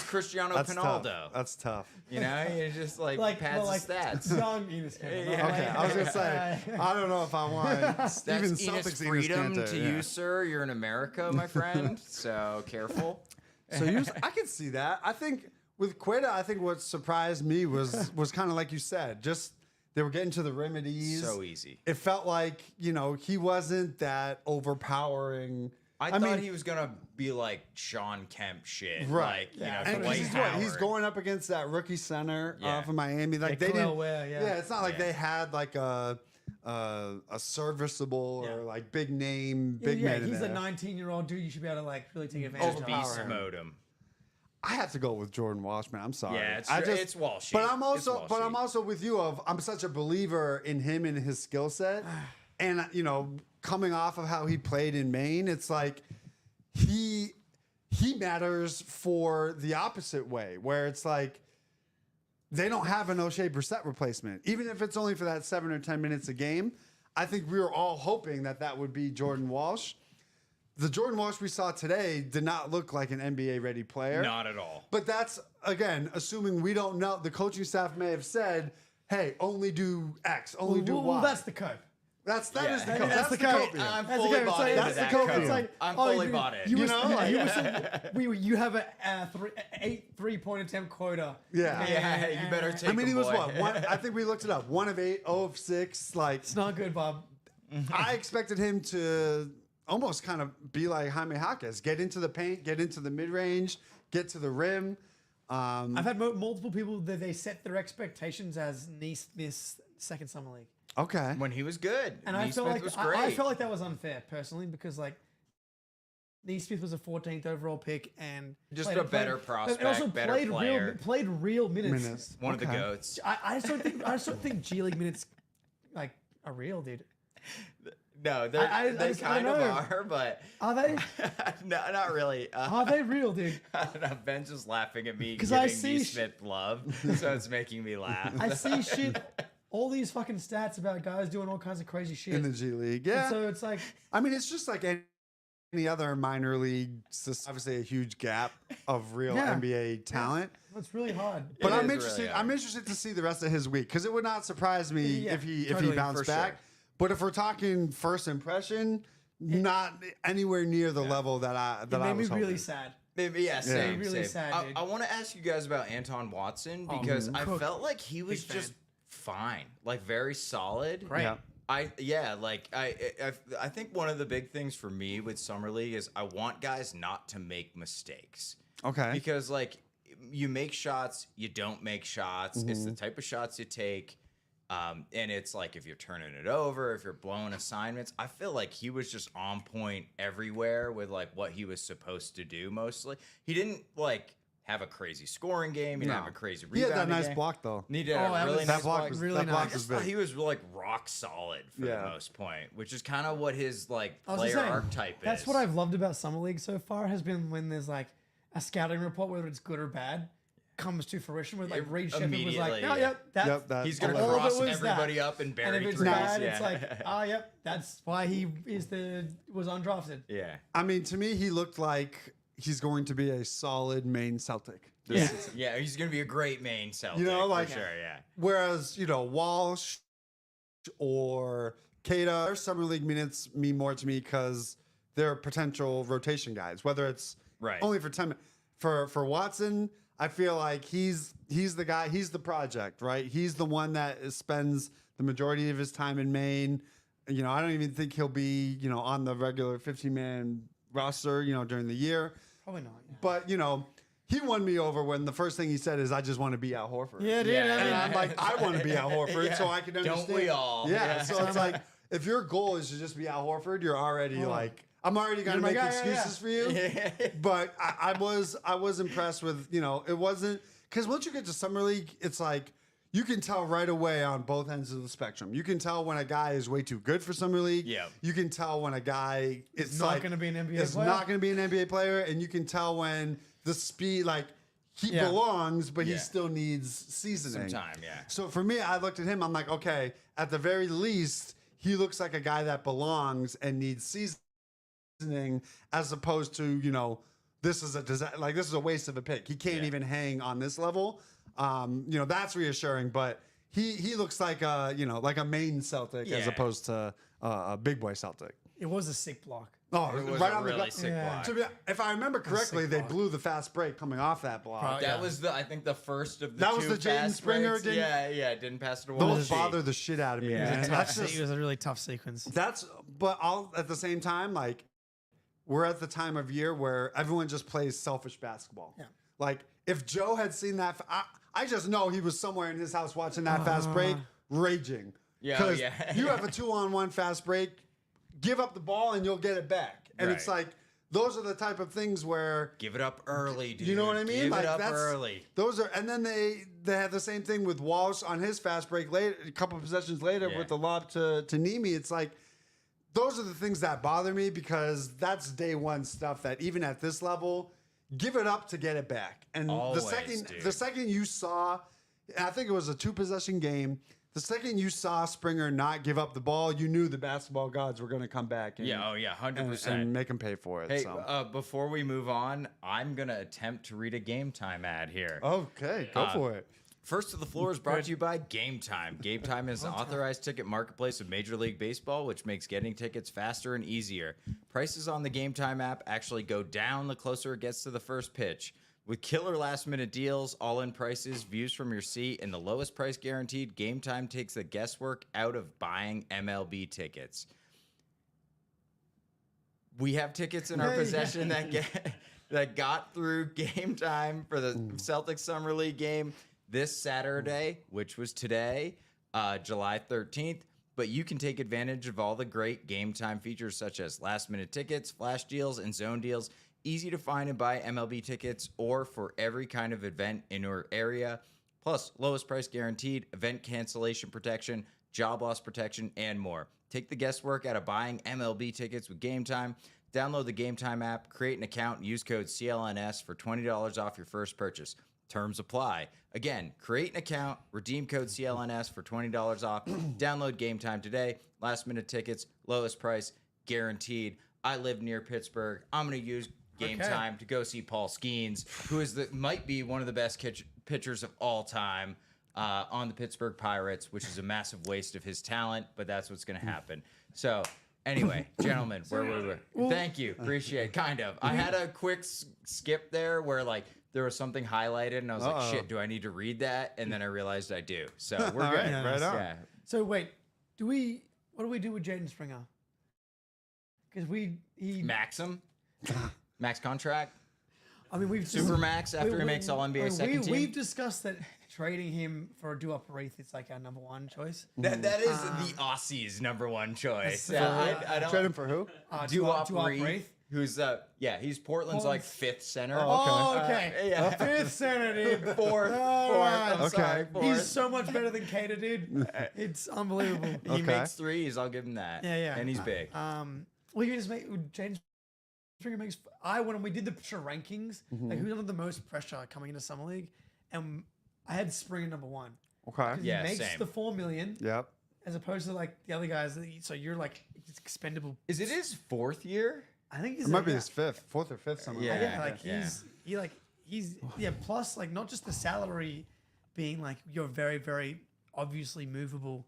[SPEAKER 4] Cristiano
[SPEAKER 5] That's
[SPEAKER 4] Ronaldo.
[SPEAKER 5] tough. That's tough.
[SPEAKER 4] You know, he's just like pads
[SPEAKER 6] well, like
[SPEAKER 4] his stats.
[SPEAKER 6] young Enes Kanter.
[SPEAKER 4] Yeah.
[SPEAKER 6] not
[SPEAKER 5] Okay,
[SPEAKER 6] like-
[SPEAKER 5] I was gonna say I don't know if I want
[SPEAKER 4] That's
[SPEAKER 5] even
[SPEAKER 4] Enos
[SPEAKER 5] Celtics
[SPEAKER 4] freedom
[SPEAKER 5] Kanter,
[SPEAKER 4] to
[SPEAKER 5] yeah.
[SPEAKER 4] you, sir. You're in America, my friend. So careful.
[SPEAKER 5] So I can see that. I think with Queta, I think what surprised me was kind of like you said, just they were getting to the remedies.
[SPEAKER 4] So easy.
[SPEAKER 5] It felt like he wasn't that overpowering.
[SPEAKER 4] I thought he was gonna be like Sean Kemp shit,
[SPEAKER 5] Right.
[SPEAKER 4] Like
[SPEAKER 5] And
[SPEAKER 4] Dwight
[SPEAKER 5] he's
[SPEAKER 4] Howard.
[SPEAKER 5] going up against that rookie center
[SPEAKER 4] Yeah.
[SPEAKER 5] from Miami. Like
[SPEAKER 6] Yeah,
[SPEAKER 5] they
[SPEAKER 6] Khalil
[SPEAKER 5] didn't.
[SPEAKER 6] Ware, yeah.
[SPEAKER 5] It's not like
[SPEAKER 4] Yeah.
[SPEAKER 5] they had like a serviceable or like big name, big
[SPEAKER 6] yeah,
[SPEAKER 5] man. in
[SPEAKER 6] he's a
[SPEAKER 5] there.
[SPEAKER 6] 19-year-old dude. You should be able to like really take advantage of him.
[SPEAKER 4] beast mode him.
[SPEAKER 5] I have to go with Jordan Walsh, man. I'm sorry.
[SPEAKER 4] Yeah, it's Walshy.
[SPEAKER 5] But I'm
[SPEAKER 4] It's
[SPEAKER 5] also,
[SPEAKER 4] Walshy.
[SPEAKER 5] with you. I'm such a believer in him and his skill set, and coming off of how he played in Maine, it's like he matters for the opposite way, where it's like they don't have an O'Shea Brissett replacement, even if it's only for that 7 or 10 minutes a game. I think we were all hoping that would be Jordan Walsh. The Jordan Walsh we saw today did not look like an NBA ready player.
[SPEAKER 4] Not at all.
[SPEAKER 5] But that's, again, assuming we don't know. The coaching staff may have said, hey, only do X, only do Y.
[SPEAKER 6] Well, that's the cope.
[SPEAKER 5] That is the cope.
[SPEAKER 6] That's the
[SPEAKER 5] cope.
[SPEAKER 6] cope.
[SPEAKER 4] I'm
[SPEAKER 6] That's
[SPEAKER 4] fully
[SPEAKER 6] the
[SPEAKER 4] bought
[SPEAKER 6] cope.
[SPEAKER 4] into
[SPEAKER 6] That's the
[SPEAKER 4] that.
[SPEAKER 6] cope.
[SPEAKER 4] Cope.
[SPEAKER 6] It's like,
[SPEAKER 4] I'm
[SPEAKER 6] oh,
[SPEAKER 4] fully bought in.
[SPEAKER 5] You know, like-
[SPEAKER 6] you have a 8 3-point attempt quota.
[SPEAKER 5] Yeah.
[SPEAKER 4] Yeah, you better take
[SPEAKER 5] I mean, he was
[SPEAKER 4] boy.
[SPEAKER 5] what? I think we looked it up. 1 of 8, 0 of 6. Like,
[SPEAKER 6] It's not good, Bob.
[SPEAKER 5] I expected him to almost kind of be like Jaime Jaquez, get into the paint, get into the mid range, get to the rim.
[SPEAKER 6] I've had multiple people that they set their expectations as Neesmith's second summer league,
[SPEAKER 5] Okay.
[SPEAKER 4] When he was good.
[SPEAKER 6] and I felt
[SPEAKER 4] Neesmith
[SPEAKER 6] like
[SPEAKER 4] was great.
[SPEAKER 6] I felt like that was unfair personally because like Neesmith was a 14th overall pick and
[SPEAKER 4] Just
[SPEAKER 6] played-
[SPEAKER 4] a better
[SPEAKER 6] played-
[SPEAKER 4] prospect,
[SPEAKER 6] and also
[SPEAKER 4] better
[SPEAKER 6] played
[SPEAKER 4] player.
[SPEAKER 6] played real minutes.
[SPEAKER 4] One of the
[SPEAKER 5] Okay.
[SPEAKER 4] goats.
[SPEAKER 6] I just don't think G League minutes like are real, dude.
[SPEAKER 4] No, they
[SPEAKER 6] I
[SPEAKER 4] kind of
[SPEAKER 6] know.
[SPEAKER 4] are, but
[SPEAKER 6] Are they?
[SPEAKER 4] no, not really.
[SPEAKER 6] Are they real, dude?
[SPEAKER 4] I don't know, Ben's just laughing at me
[SPEAKER 6] 'Cause
[SPEAKER 4] giving
[SPEAKER 6] I see
[SPEAKER 4] Neesmith love, so it's making me laugh.
[SPEAKER 6] I see shit, all these fucking stats about guys doing all kinds of crazy shit.
[SPEAKER 5] In the G League.
[SPEAKER 6] And
[SPEAKER 5] Yeah.
[SPEAKER 6] so it's like,
[SPEAKER 5] I mean, it's just like any other minor league. Obviously, a huge gap of real
[SPEAKER 6] Yeah.
[SPEAKER 5] NBA talent.
[SPEAKER 6] it's really hard.
[SPEAKER 5] But
[SPEAKER 4] It
[SPEAKER 5] I'm
[SPEAKER 4] is
[SPEAKER 5] interested.
[SPEAKER 4] really hard.
[SPEAKER 5] I'm interested to see the rest of his week because it would not surprise me
[SPEAKER 6] Yeah,
[SPEAKER 5] if he
[SPEAKER 6] totally,
[SPEAKER 5] bounced
[SPEAKER 4] for
[SPEAKER 5] back.
[SPEAKER 4] sure.
[SPEAKER 5] But if we're talking first impression, not anywhere near the level that I
[SPEAKER 6] It
[SPEAKER 5] that I
[SPEAKER 6] made me
[SPEAKER 5] was hoping.
[SPEAKER 6] really sad.
[SPEAKER 4] Maybe, yeah, same.
[SPEAKER 6] Really
[SPEAKER 4] same.
[SPEAKER 6] sad, dude.
[SPEAKER 4] I want to ask you guys about Anton Watson because I
[SPEAKER 6] Cook.
[SPEAKER 4] felt like he was
[SPEAKER 6] Big fan.
[SPEAKER 4] just fine, like very solid.
[SPEAKER 6] Great.
[SPEAKER 5] Yeah.
[SPEAKER 4] I think one of the big things for me with Summer League is I want guys not to make mistakes.
[SPEAKER 5] Okay.
[SPEAKER 4] Because like you make shots, you don't make shots. It's the type of shots you take. And it's like if you're turning it over, if you're blowing assignments, I feel like he was just on point everywhere with like what he was supposed to do mostly. He didn't like have a crazy scoring game. He didn't have a crazy
[SPEAKER 5] He
[SPEAKER 4] rebound.
[SPEAKER 5] had that nice block though.
[SPEAKER 4] He did
[SPEAKER 6] Oh,
[SPEAKER 4] a
[SPEAKER 6] that
[SPEAKER 4] really
[SPEAKER 6] was-
[SPEAKER 4] nice
[SPEAKER 5] That block
[SPEAKER 4] block.
[SPEAKER 5] was
[SPEAKER 6] really
[SPEAKER 5] that block
[SPEAKER 6] nice.
[SPEAKER 5] was
[SPEAKER 4] I thought
[SPEAKER 5] big.
[SPEAKER 4] he was like rock solid for
[SPEAKER 5] Yeah.
[SPEAKER 4] the most point, which is kind of what his like
[SPEAKER 6] I was
[SPEAKER 4] player
[SPEAKER 6] just saying,
[SPEAKER 4] archetype is.
[SPEAKER 6] that's what I've loved about Summer League so far has been when there's like a scouting report, whether it's good or bad, comes to fruition with like Reed Shepherd was like,
[SPEAKER 4] Immediately,
[SPEAKER 6] no,
[SPEAKER 4] yeah.
[SPEAKER 6] yep, that's,
[SPEAKER 5] Yep, that-
[SPEAKER 4] He's gonna
[SPEAKER 6] all of it
[SPEAKER 4] cross
[SPEAKER 6] was
[SPEAKER 4] everybody
[SPEAKER 6] that.
[SPEAKER 4] up and
[SPEAKER 6] and
[SPEAKER 4] bury
[SPEAKER 6] if it's
[SPEAKER 4] threes.
[SPEAKER 6] bad,
[SPEAKER 4] yeah.
[SPEAKER 6] it's like, oh, yep, that's why he was undrafted.
[SPEAKER 4] yeah.
[SPEAKER 5] I mean, to me, he looked like he's going to be a solid Maine Celtic this
[SPEAKER 6] Yeah.
[SPEAKER 5] season.
[SPEAKER 4] Yeah, he's gonna be a great Maine Celtic.
[SPEAKER 5] You know, like-
[SPEAKER 4] for sure, yeah.
[SPEAKER 5] Whereas, Walsh or Keita, their summer league minutes mean more to me because they're potential rotation guys. Whether it's
[SPEAKER 4] Right.
[SPEAKER 5] only for 10 minutes. For Watson, I feel like he's the guy, he's the project, right? He's the one that spends the majority of his time in Maine. I don't even think he'll be, on the regular 15-man roster, during the year.
[SPEAKER 6] Probably not. Yeah.
[SPEAKER 5] But, he won me over when the first thing he said is, I just want to be Al Horford.
[SPEAKER 6] Yeah, dude.
[SPEAKER 4] Yeah.
[SPEAKER 6] I mean,
[SPEAKER 5] And I'm like, I want to be Al Horford,
[SPEAKER 4] Yeah.
[SPEAKER 5] so I can understand.
[SPEAKER 4] Don't we all?
[SPEAKER 5] Yeah.
[SPEAKER 4] Yeah.
[SPEAKER 5] So it's like, if your goal is to just be Al Horford, you're already like, I'm already going to
[SPEAKER 6] You're
[SPEAKER 5] make
[SPEAKER 6] my guy, yeah,
[SPEAKER 5] excuses for you. But I was impressed with, it wasn't, because once you get to Summer League, it's like, you can tell right away on both ends of the spectrum. You can tell when a guy is way too good for Summer League.
[SPEAKER 4] Yeah.
[SPEAKER 5] You can tell when a guy is
[SPEAKER 6] not
[SPEAKER 5] like,
[SPEAKER 6] gonna be an NBA
[SPEAKER 5] is
[SPEAKER 6] player.
[SPEAKER 5] not going to be an NBA player. And you can tell when the speed, like, he
[SPEAKER 6] Yeah.
[SPEAKER 5] belongs, but he
[SPEAKER 4] Yeah.
[SPEAKER 5] still needs seasoning.
[SPEAKER 4] Some time, yeah.
[SPEAKER 5] So for me, I looked at him. I'm like, okay, at the very least, he looks like a guy that belongs and needs seasoning, as opposed to this is a waste of a pick. He can't
[SPEAKER 4] Yeah.
[SPEAKER 5] even hang on this level. That's reassuring. But he looks like a Maine Celtic as
[SPEAKER 4] Yeah.
[SPEAKER 5] opposed to a big boy Celtic.
[SPEAKER 6] it was a sick block.
[SPEAKER 5] Oh,
[SPEAKER 4] It was
[SPEAKER 5] right
[SPEAKER 4] a
[SPEAKER 5] on the
[SPEAKER 4] really
[SPEAKER 5] gut.
[SPEAKER 4] sick
[SPEAKER 6] Yeah.
[SPEAKER 4] block.
[SPEAKER 5] To be, if I remember correctly, they
[SPEAKER 6] block.
[SPEAKER 5] blew the fast break coming off that block.
[SPEAKER 6] Probably.
[SPEAKER 4] That
[SPEAKER 6] Yeah.
[SPEAKER 4] was I think the first of the
[SPEAKER 5] That was
[SPEAKER 4] two
[SPEAKER 5] the Jaden
[SPEAKER 4] fast
[SPEAKER 5] Springer
[SPEAKER 4] breaks.
[SPEAKER 5] didn't-
[SPEAKER 4] Yeah, didn't pass it to
[SPEAKER 5] Those
[SPEAKER 4] Walsh.
[SPEAKER 5] bother the shit out of me.
[SPEAKER 4] Yeah.
[SPEAKER 5] Man.
[SPEAKER 4] It was a
[SPEAKER 5] That's just,
[SPEAKER 6] It was a really tough sequence.
[SPEAKER 5] but all at the same time, like, we're at the time of year where everyone just plays selfish basketball.
[SPEAKER 6] Yeah.
[SPEAKER 5] Like, if Joe had seen that, I just know he was somewhere in his house watching that fast break, raging.
[SPEAKER 4] Yeah,
[SPEAKER 5] Because
[SPEAKER 4] yeah.
[SPEAKER 5] you have a 2-on-1 fast break, give up the ball and you'll get it back. And it's
[SPEAKER 4] Right.
[SPEAKER 5] like, those are the type of things where,
[SPEAKER 4] Give it up early, dude.
[SPEAKER 5] you know what I mean?
[SPEAKER 4] Give
[SPEAKER 5] Like,
[SPEAKER 4] it up
[SPEAKER 5] that's
[SPEAKER 4] early.
[SPEAKER 5] Those are, and then they had the same thing with Walsh on his fast break later, a couple of possessions later
[SPEAKER 4] Yeah.
[SPEAKER 5] with the lob to Nemi. It's like, those are the things that bother me because that's day one stuff that even at this level, give it up to get it back. And
[SPEAKER 4] Always,
[SPEAKER 5] the second you saw, I think it was a 2-possession game. The second you saw Springer not give up the ball, you knew the basketball gods were going to come back. And,
[SPEAKER 4] 100%.
[SPEAKER 5] and make him pay for it.
[SPEAKER 4] Hey,
[SPEAKER 5] so.
[SPEAKER 4] before we move on, I'm going to attempt to read a Game Time ad here.
[SPEAKER 5] Okay, go for it.
[SPEAKER 4] First to the Floor is brought to you by Game Time. Game Time is an authorized ticket marketplace of Major League Baseball, which makes getting tickets faster and easier. Prices on the Game Time app actually go down the closer it gets to the first pitch. With killer last-minute deals, all-in prices, views from your seat, and the lowest price guaranteed, Game Time takes the guesswork out of buying MLB tickets. We have tickets in our possession that got through Game Time for the Celtics Summer League game this Saturday, which was today, July 13th. But you can take advantage of all the great Game Time features such as last-minute tickets, flash deals, and zone deals. Easy to find and buy MLB tickets or for every kind of event in your area. Plus, lowest price guaranteed, event cancellation protection, job loss protection, and more. Take the guesswork out of buying MLB tickets with Game Time. Download the Game Time app, create an account, and use code CLNS for $20 off your first purchase. Terms apply. Again, create an account, redeem code CLNS for $20 off. Download Game Time today. Last minute tickets, lowest price, guaranteed. I live near Pittsburgh. I'm going to use Game Time to go see Paul Skeens, who might be one of the best pitchers of all time on the Pittsburgh Pirates, which is a massive waste of his talent, but that's what's going to happen. So anyway, gentlemen, where were we? Thank you. Appreciate it. Kind of. I had a quick skip there where like there was something highlighted and I was like, shit, do I need to read that? And then I realized I do. So we're good.
[SPEAKER 5] Right on.
[SPEAKER 4] Yeah.
[SPEAKER 6] So wait, what do we do with Jaden Springer? Because
[SPEAKER 4] Maxim? Max contract?
[SPEAKER 6] I mean, we've
[SPEAKER 4] Super max after he makes all NBA second team?
[SPEAKER 6] We've discussed that trading him for Duop Wraith is like our number one choice.
[SPEAKER 4] That is the Aussies' number one choice. I don't
[SPEAKER 5] Trade him for who?
[SPEAKER 4] Duop
[SPEAKER 6] Wraith.
[SPEAKER 4] Wraith. Who's he's Portland's like fifth center.
[SPEAKER 6] Oh, okay.
[SPEAKER 4] Yeah.
[SPEAKER 6] Fifth center, dude.
[SPEAKER 4] Fourth.
[SPEAKER 6] right.
[SPEAKER 4] I'm sorry, fourth.
[SPEAKER 6] He's so much better than Cater, dude. It's unbelievable.
[SPEAKER 4] He makes threes. I'll give him that.
[SPEAKER 6] Yeah.
[SPEAKER 4] And he's big.
[SPEAKER 6] Well, you just make James Springer makes. When we did the pressure rankings, like who's under the most pressure coming into Summer League, and I had Springer number one.
[SPEAKER 5] Okay.
[SPEAKER 4] Yeah,
[SPEAKER 6] he makes
[SPEAKER 4] same.
[SPEAKER 6] the $4 million.
[SPEAKER 5] Yep.
[SPEAKER 6] As opposed to like the other guys, so you're like it's expendable.
[SPEAKER 4] Is it his fourth year?
[SPEAKER 6] I think
[SPEAKER 5] It might be his fourth or fifth. Something.
[SPEAKER 4] Yeah.
[SPEAKER 6] He's plus like not just the salary being like you're very very obviously movable.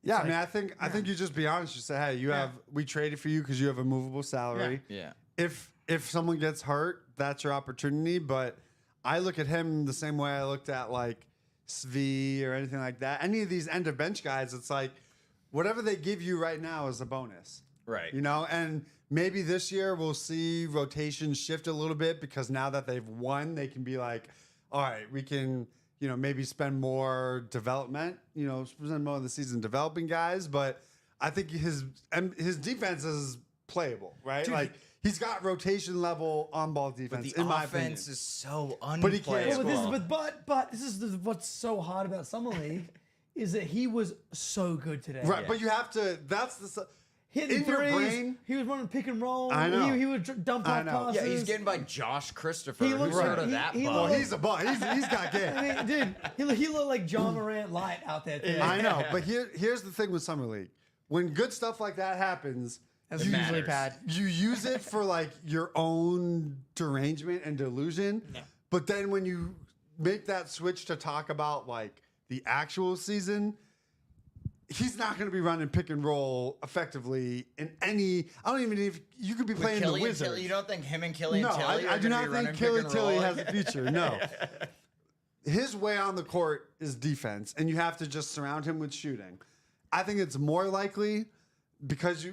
[SPEAKER 5] Yeah,
[SPEAKER 6] It's
[SPEAKER 5] I mean, I think you just be honest. You say, hey, we traded for you because you have a movable salary.
[SPEAKER 4] Yeah.
[SPEAKER 5] If someone gets hurt, that's your opportunity. But I look at him the same way I looked at like Svi or anything like that. Any of these end of bench guys, it's like whatever they give you right now is a bonus.
[SPEAKER 4] Right.
[SPEAKER 5] You know, and maybe this year we'll see rotations shift a little bit because now that they've won, they can be like, all right, we can, maybe spend more development, spend more of the season developing guys. But I think his defense is playable, right?
[SPEAKER 6] Dude,
[SPEAKER 5] like he's got rotation level on ball defense.
[SPEAKER 4] But the
[SPEAKER 5] in my opinion.
[SPEAKER 4] offense is so
[SPEAKER 5] But he can't
[SPEAKER 4] unplayable.
[SPEAKER 5] score.
[SPEAKER 6] But this is what's so hard about Summer League is that he was so good today.
[SPEAKER 5] Right, but you have to. That's the.
[SPEAKER 6] Hitting
[SPEAKER 5] in your
[SPEAKER 6] threes,
[SPEAKER 5] brain.
[SPEAKER 6] he was running pick and roll.
[SPEAKER 5] I know.
[SPEAKER 6] He would dump
[SPEAKER 5] I
[SPEAKER 6] off
[SPEAKER 5] know.
[SPEAKER 6] passes.
[SPEAKER 4] Yeah, he's getting by Josh Christopher.
[SPEAKER 6] He
[SPEAKER 4] Who's
[SPEAKER 6] looks
[SPEAKER 4] heard
[SPEAKER 6] like-
[SPEAKER 4] of that
[SPEAKER 6] he
[SPEAKER 4] bug?
[SPEAKER 5] Well,
[SPEAKER 6] looks-
[SPEAKER 5] he's a bug. He's got game.
[SPEAKER 6] I mean, dude, he looked like John Morant light out there today.
[SPEAKER 5] I know, but here's the thing with Summer League. When good stuff like that happens,
[SPEAKER 6] That's
[SPEAKER 4] It
[SPEAKER 6] usually
[SPEAKER 4] matters.
[SPEAKER 6] bad.
[SPEAKER 5] you use it for like your own derangement and delusion. But then when you make that switch to talk about like the actual season, he's not going to be running pick and roll effectively in any. I don't even know if you could be
[SPEAKER 4] With
[SPEAKER 5] playing the
[SPEAKER 4] Killian
[SPEAKER 5] Wizards.
[SPEAKER 4] Tilly, you don't think him and Killian
[SPEAKER 5] No,
[SPEAKER 4] Tilly
[SPEAKER 5] I
[SPEAKER 4] are
[SPEAKER 5] do
[SPEAKER 4] gonna
[SPEAKER 5] not
[SPEAKER 4] be running
[SPEAKER 5] think
[SPEAKER 4] pick
[SPEAKER 5] Killy
[SPEAKER 4] and
[SPEAKER 5] Tilly
[SPEAKER 4] roll?
[SPEAKER 5] has a future. No. His way on the court is defense, and you have to just surround him with shooting. I think it's more likely because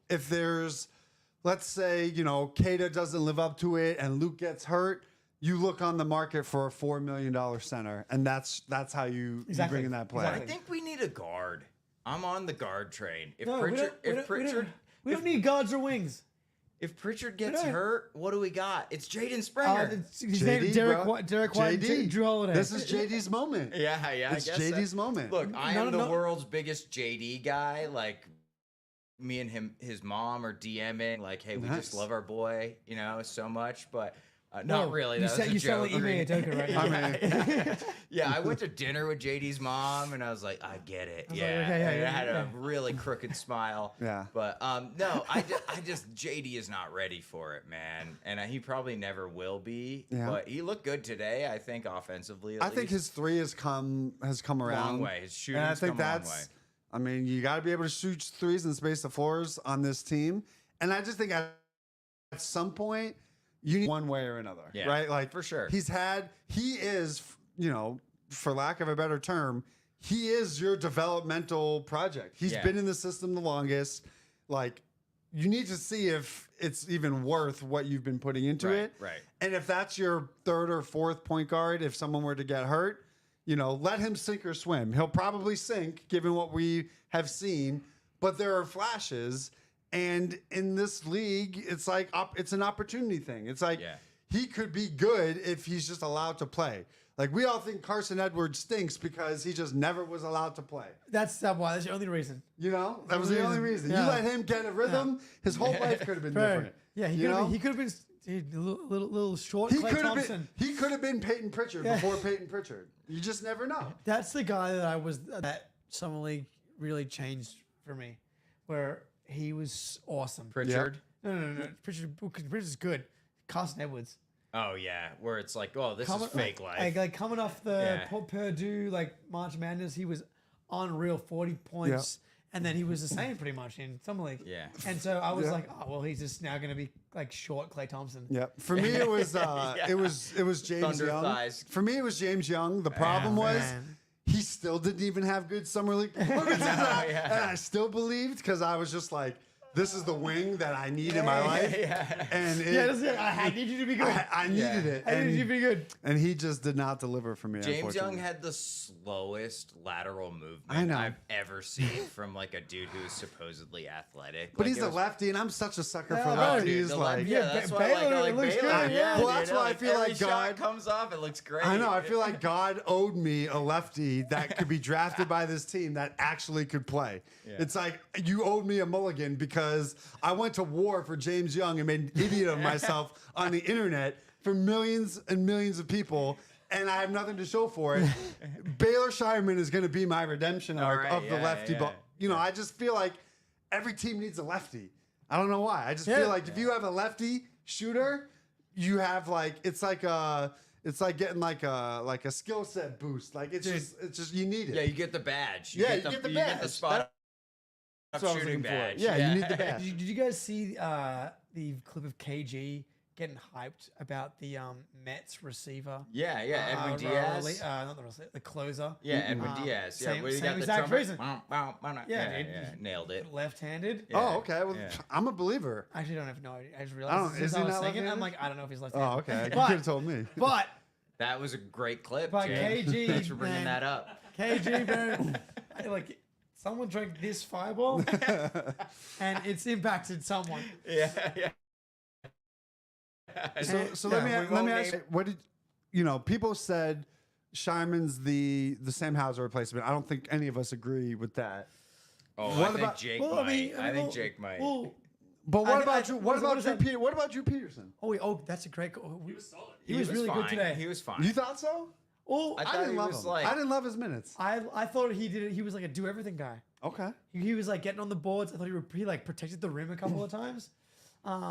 [SPEAKER 5] if there's, let's say, Kata doesn't live up to it and Luke gets hurt, you look on the market for a $4 million center, and that's how you
[SPEAKER 6] Exactly.
[SPEAKER 5] bring in that player.
[SPEAKER 4] I think we need a guard. I'm on the guard train. If
[SPEAKER 6] No, we don't need guards or wings.
[SPEAKER 4] If Pritchard gets
[SPEAKER 6] don't.
[SPEAKER 4] hurt, what do we got? It's Jaden Springer.
[SPEAKER 6] His name is Derek
[SPEAKER 5] bro.
[SPEAKER 6] White,
[SPEAKER 5] JD.
[SPEAKER 6] Drew Holiday.
[SPEAKER 5] This is JD's moment.
[SPEAKER 4] yeah, I
[SPEAKER 5] It's
[SPEAKER 4] guess
[SPEAKER 5] JD's
[SPEAKER 4] so.
[SPEAKER 5] moment.
[SPEAKER 4] Look, I
[SPEAKER 6] No,
[SPEAKER 4] am the
[SPEAKER 6] no.
[SPEAKER 4] world's biggest JD guy. Like, me and his mom are DMing like, hey, we just love our boy, so much, but not really. That was a
[SPEAKER 6] You
[SPEAKER 4] joke.
[SPEAKER 6] sound like Ime Udoka right now.
[SPEAKER 4] Yeah, I went to dinner with JD's mom, and I was like, I get it.
[SPEAKER 6] like,
[SPEAKER 4] Yeah,
[SPEAKER 6] okay, yeah,
[SPEAKER 4] and
[SPEAKER 6] yeah,
[SPEAKER 4] I had
[SPEAKER 6] yeah.
[SPEAKER 4] a really crooked smile.
[SPEAKER 5] Yeah.
[SPEAKER 4] But no, I just JD is not ready for it, man, and he probably never will be.
[SPEAKER 5] Yeah.
[SPEAKER 4] But he looked good today, I think, offensively.
[SPEAKER 5] I think his three has come around.
[SPEAKER 4] long way. His shooting's
[SPEAKER 5] and I think
[SPEAKER 4] come a long
[SPEAKER 5] that's.
[SPEAKER 4] way.
[SPEAKER 5] I mean, you got to be able to shoot threes and space the floors on this team, and I just think at some point you need one way or another,
[SPEAKER 4] Yeah,
[SPEAKER 5] right? Like
[SPEAKER 4] for sure.
[SPEAKER 5] he is, for lack of a better term, he is your developmental project. He's been in the system the longest. Like, you need to see if it's even worth what you've been putting into it.
[SPEAKER 4] Right.
[SPEAKER 5] And if that's your third or fourth point guard, if someone were to get hurt, let him sink or swim. He'll probably sink given what we have seen, but there are flashes. And in this league, it's like it's an opportunity thing. It's like he could be good if he's just allowed to play. Like, we all think Carson Edwards stinks because he just never was allowed to play.
[SPEAKER 6] That's why. That's the only reason.
[SPEAKER 5] That was the only reason.
[SPEAKER 6] Yeah.
[SPEAKER 5] You let him get a rhythm, his whole life could have been different.
[SPEAKER 6] Yeah, he could have been a little short.
[SPEAKER 5] He
[SPEAKER 6] Klay
[SPEAKER 5] could have
[SPEAKER 6] Thompson.
[SPEAKER 5] been. He could have been Peyton Pritchard before Peyton Pritchard. You just never know.
[SPEAKER 6] That's the guy that Summer League really changed for me, where he was awesome.
[SPEAKER 4] Pritchard.
[SPEAKER 6] No. Pritchard's good. Carson Edwards.
[SPEAKER 4] Oh yeah, where it's like, oh, this is fake life.
[SPEAKER 6] Like coming off the Purdue March Madness, he was unreal, 40 points, and then he was the same pretty much in Summer League.
[SPEAKER 4] Yeah.
[SPEAKER 6] And so I was like, oh well, he's just now going to be like short Klay Thompson.
[SPEAKER 5] Yeah. For me, it was it was James
[SPEAKER 4] Thunder
[SPEAKER 5] Young.
[SPEAKER 4] thighs.
[SPEAKER 5] For me, it was James Young. The problem was he still didn't even have good Summer League performances. And I still believed because I was just like, this is the wing that I need in my life. And
[SPEAKER 6] I need you to be good.
[SPEAKER 5] I needed it.
[SPEAKER 6] I need you to be good.
[SPEAKER 5] And he just did not deliver for me.
[SPEAKER 4] James Young
[SPEAKER 5] unfortunately.
[SPEAKER 4] had the slowest lateral movement I've ever seen from like a dude who's supposedly athletic.
[SPEAKER 5] But
[SPEAKER 4] Like,
[SPEAKER 5] he's
[SPEAKER 4] it
[SPEAKER 5] a
[SPEAKER 4] was-
[SPEAKER 5] lefty, and I'm such a sucker for
[SPEAKER 6] right.
[SPEAKER 5] lefties.
[SPEAKER 4] The
[SPEAKER 5] Like,
[SPEAKER 4] left- yeah, that's why
[SPEAKER 6] Baylor,
[SPEAKER 4] I like
[SPEAKER 6] it looks
[SPEAKER 4] Baylor.
[SPEAKER 6] good,
[SPEAKER 4] Yeah,
[SPEAKER 5] well, that's why I feel
[SPEAKER 4] every
[SPEAKER 5] like
[SPEAKER 4] shot
[SPEAKER 5] God
[SPEAKER 4] comes off, it looks great.
[SPEAKER 5] I know. I feel like God owed me a lefty that could be drafted by this team that actually could play. It's like you owed me a mulligan because I went to war for James Young and made an idiot of myself on the internet for millions and millions of people, and I have nothing to show for it. Baylor Shireman is going to be my redemption arc of the lefty ball. I just feel like every team needs a lefty. I don't know why. I just feel like if you have a lefty shooter, you have it's like getting like a skill set boost. Like it's just you need it.
[SPEAKER 4] Yeah, you get the badge.
[SPEAKER 5] You get the
[SPEAKER 4] You get the
[SPEAKER 5] badge.
[SPEAKER 4] spot
[SPEAKER 5] That's what I was
[SPEAKER 4] shooting
[SPEAKER 5] looking for.
[SPEAKER 4] badge.
[SPEAKER 5] Yeah, you need the badge.
[SPEAKER 6] Did you guys see the clip of KG getting hyped about the Mets receiver?
[SPEAKER 4] Yeah, Edwin
[SPEAKER 6] Uh,
[SPEAKER 4] Diaz.
[SPEAKER 6] not the receiver, the closer.
[SPEAKER 4] Yeah, Edwin Diaz. Yeah,
[SPEAKER 6] same-
[SPEAKER 4] where you
[SPEAKER 6] same
[SPEAKER 4] got the
[SPEAKER 6] exact
[SPEAKER 4] trumpet.
[SPEAKER 6] reason.
[SPEAKER 4] Yeah,
[SPEAKER 6] dude.
[SPEAKER 4] nailed it.
[SPEAKER 6] Left-handed.
[SPEAKER 4] Yeah.
[SPEAKER 5] Oh, okay. Well,
[SPEAKER 4] Yeah.
[SPEAKER 5] I'm a believer.
[SPEAKER 6] I actually don't have no idea. I just
[SPEAKER 5] I
[SPEAKER 6] realized
[SPEAKER 5] don't-
[SPEAKER 6] as
[SPEAKER 5] is
[SPEAKER 6] soon
[SPEAKER 5] he
[SPEAKER 6] as I was
[SPEAKER 5] not
[SPEAKER 6] singing, I'm
[SPEAKER 5] left-handed?
[SPEAKER 6] like, I don't know if he's left-handed.
[SPEAKER 5] Oh, okay. You
[SPEAKER 6] But-
[SPEAKER 5] could have told me.
[SPEAKER 6] But
[SPEAKER 4] That was a great clip,
[SPEAKER 6] But
[SPEAKER 4] Jay.
[SPEAKER 6] KG,
[SPEAKER 4] Thanks for bringing
[SPEAKER 6] man.
[SPEAKER 4] that up.
[SPEAKER 6] KG, man, like someone drank this fireball, and it's impacted someone.
[SPEAKER 4] Yeah.
[SPEAKER 5] So let me
[SPEAKER 4] won't
[SPEAKER 5] ask
[SPEAKER 4] name-
[SPEAKER 5] you, what did people said Shireman's the Sam Hauser replacement. I don't think any of us agree with that.
[SPEAKER 4] Oh,
[SPEAKER 5] What
[SPEAKER 4] I think
[SPEAKER 5] about-
[SPEAKER 4] Jake
[SPEAKER 6] Well,
[SPEAKER 4] might.
[SPEAKER 6] I mean,
[SPEAKER 4] I think
[SPEAKER 6] well,
[SPEAKER 4] Jake might.
[SPEAKER 6] Well,
[SPEAKER 5] But what
[SPEAKER 6] I-
[SPEAKER 5] about
[SPEAKER 6] I-
[SPEAKER 5] Drew?
[SPEAKER 6] what
[SPEAKER 5] What
[SPEAKER 6] is
[SPEAKER 5] about
[SPEAKER 6] that?
[SPEAKER 5] Drew? What about Drew Peterson?
[SPEAKER 6] That's a great goal.
[SPEAKER 7] He was solid.
[SPEAKER 6] He was really good
[SPEAKER 4] fine.
[SPEAKER 6] today.
[SPEAKER 4] He was fine.
[SPEAKER 5] You thought so?
[SPEAKER 6] Oh,
[SPEAKER 4] I
[SPEAKER 5] I
[SPEAKER 4] thought
[SPEAKER 5] didn't
[SPEAKER 4] he
[SPEAKER 5] love
[SPEAKER 4] was
[SPEAKER 5] him.
[SPEAKER 4] like.
[SPEAKER 5] I didn't love his minutes.
[SPEAKER 6] I thought he did it. He was like a do everything guy.
[SPEAKER 5] Okay.
[SPEAKER 6] He was like getting on the boards. I thought he like protected the rim a couple of times.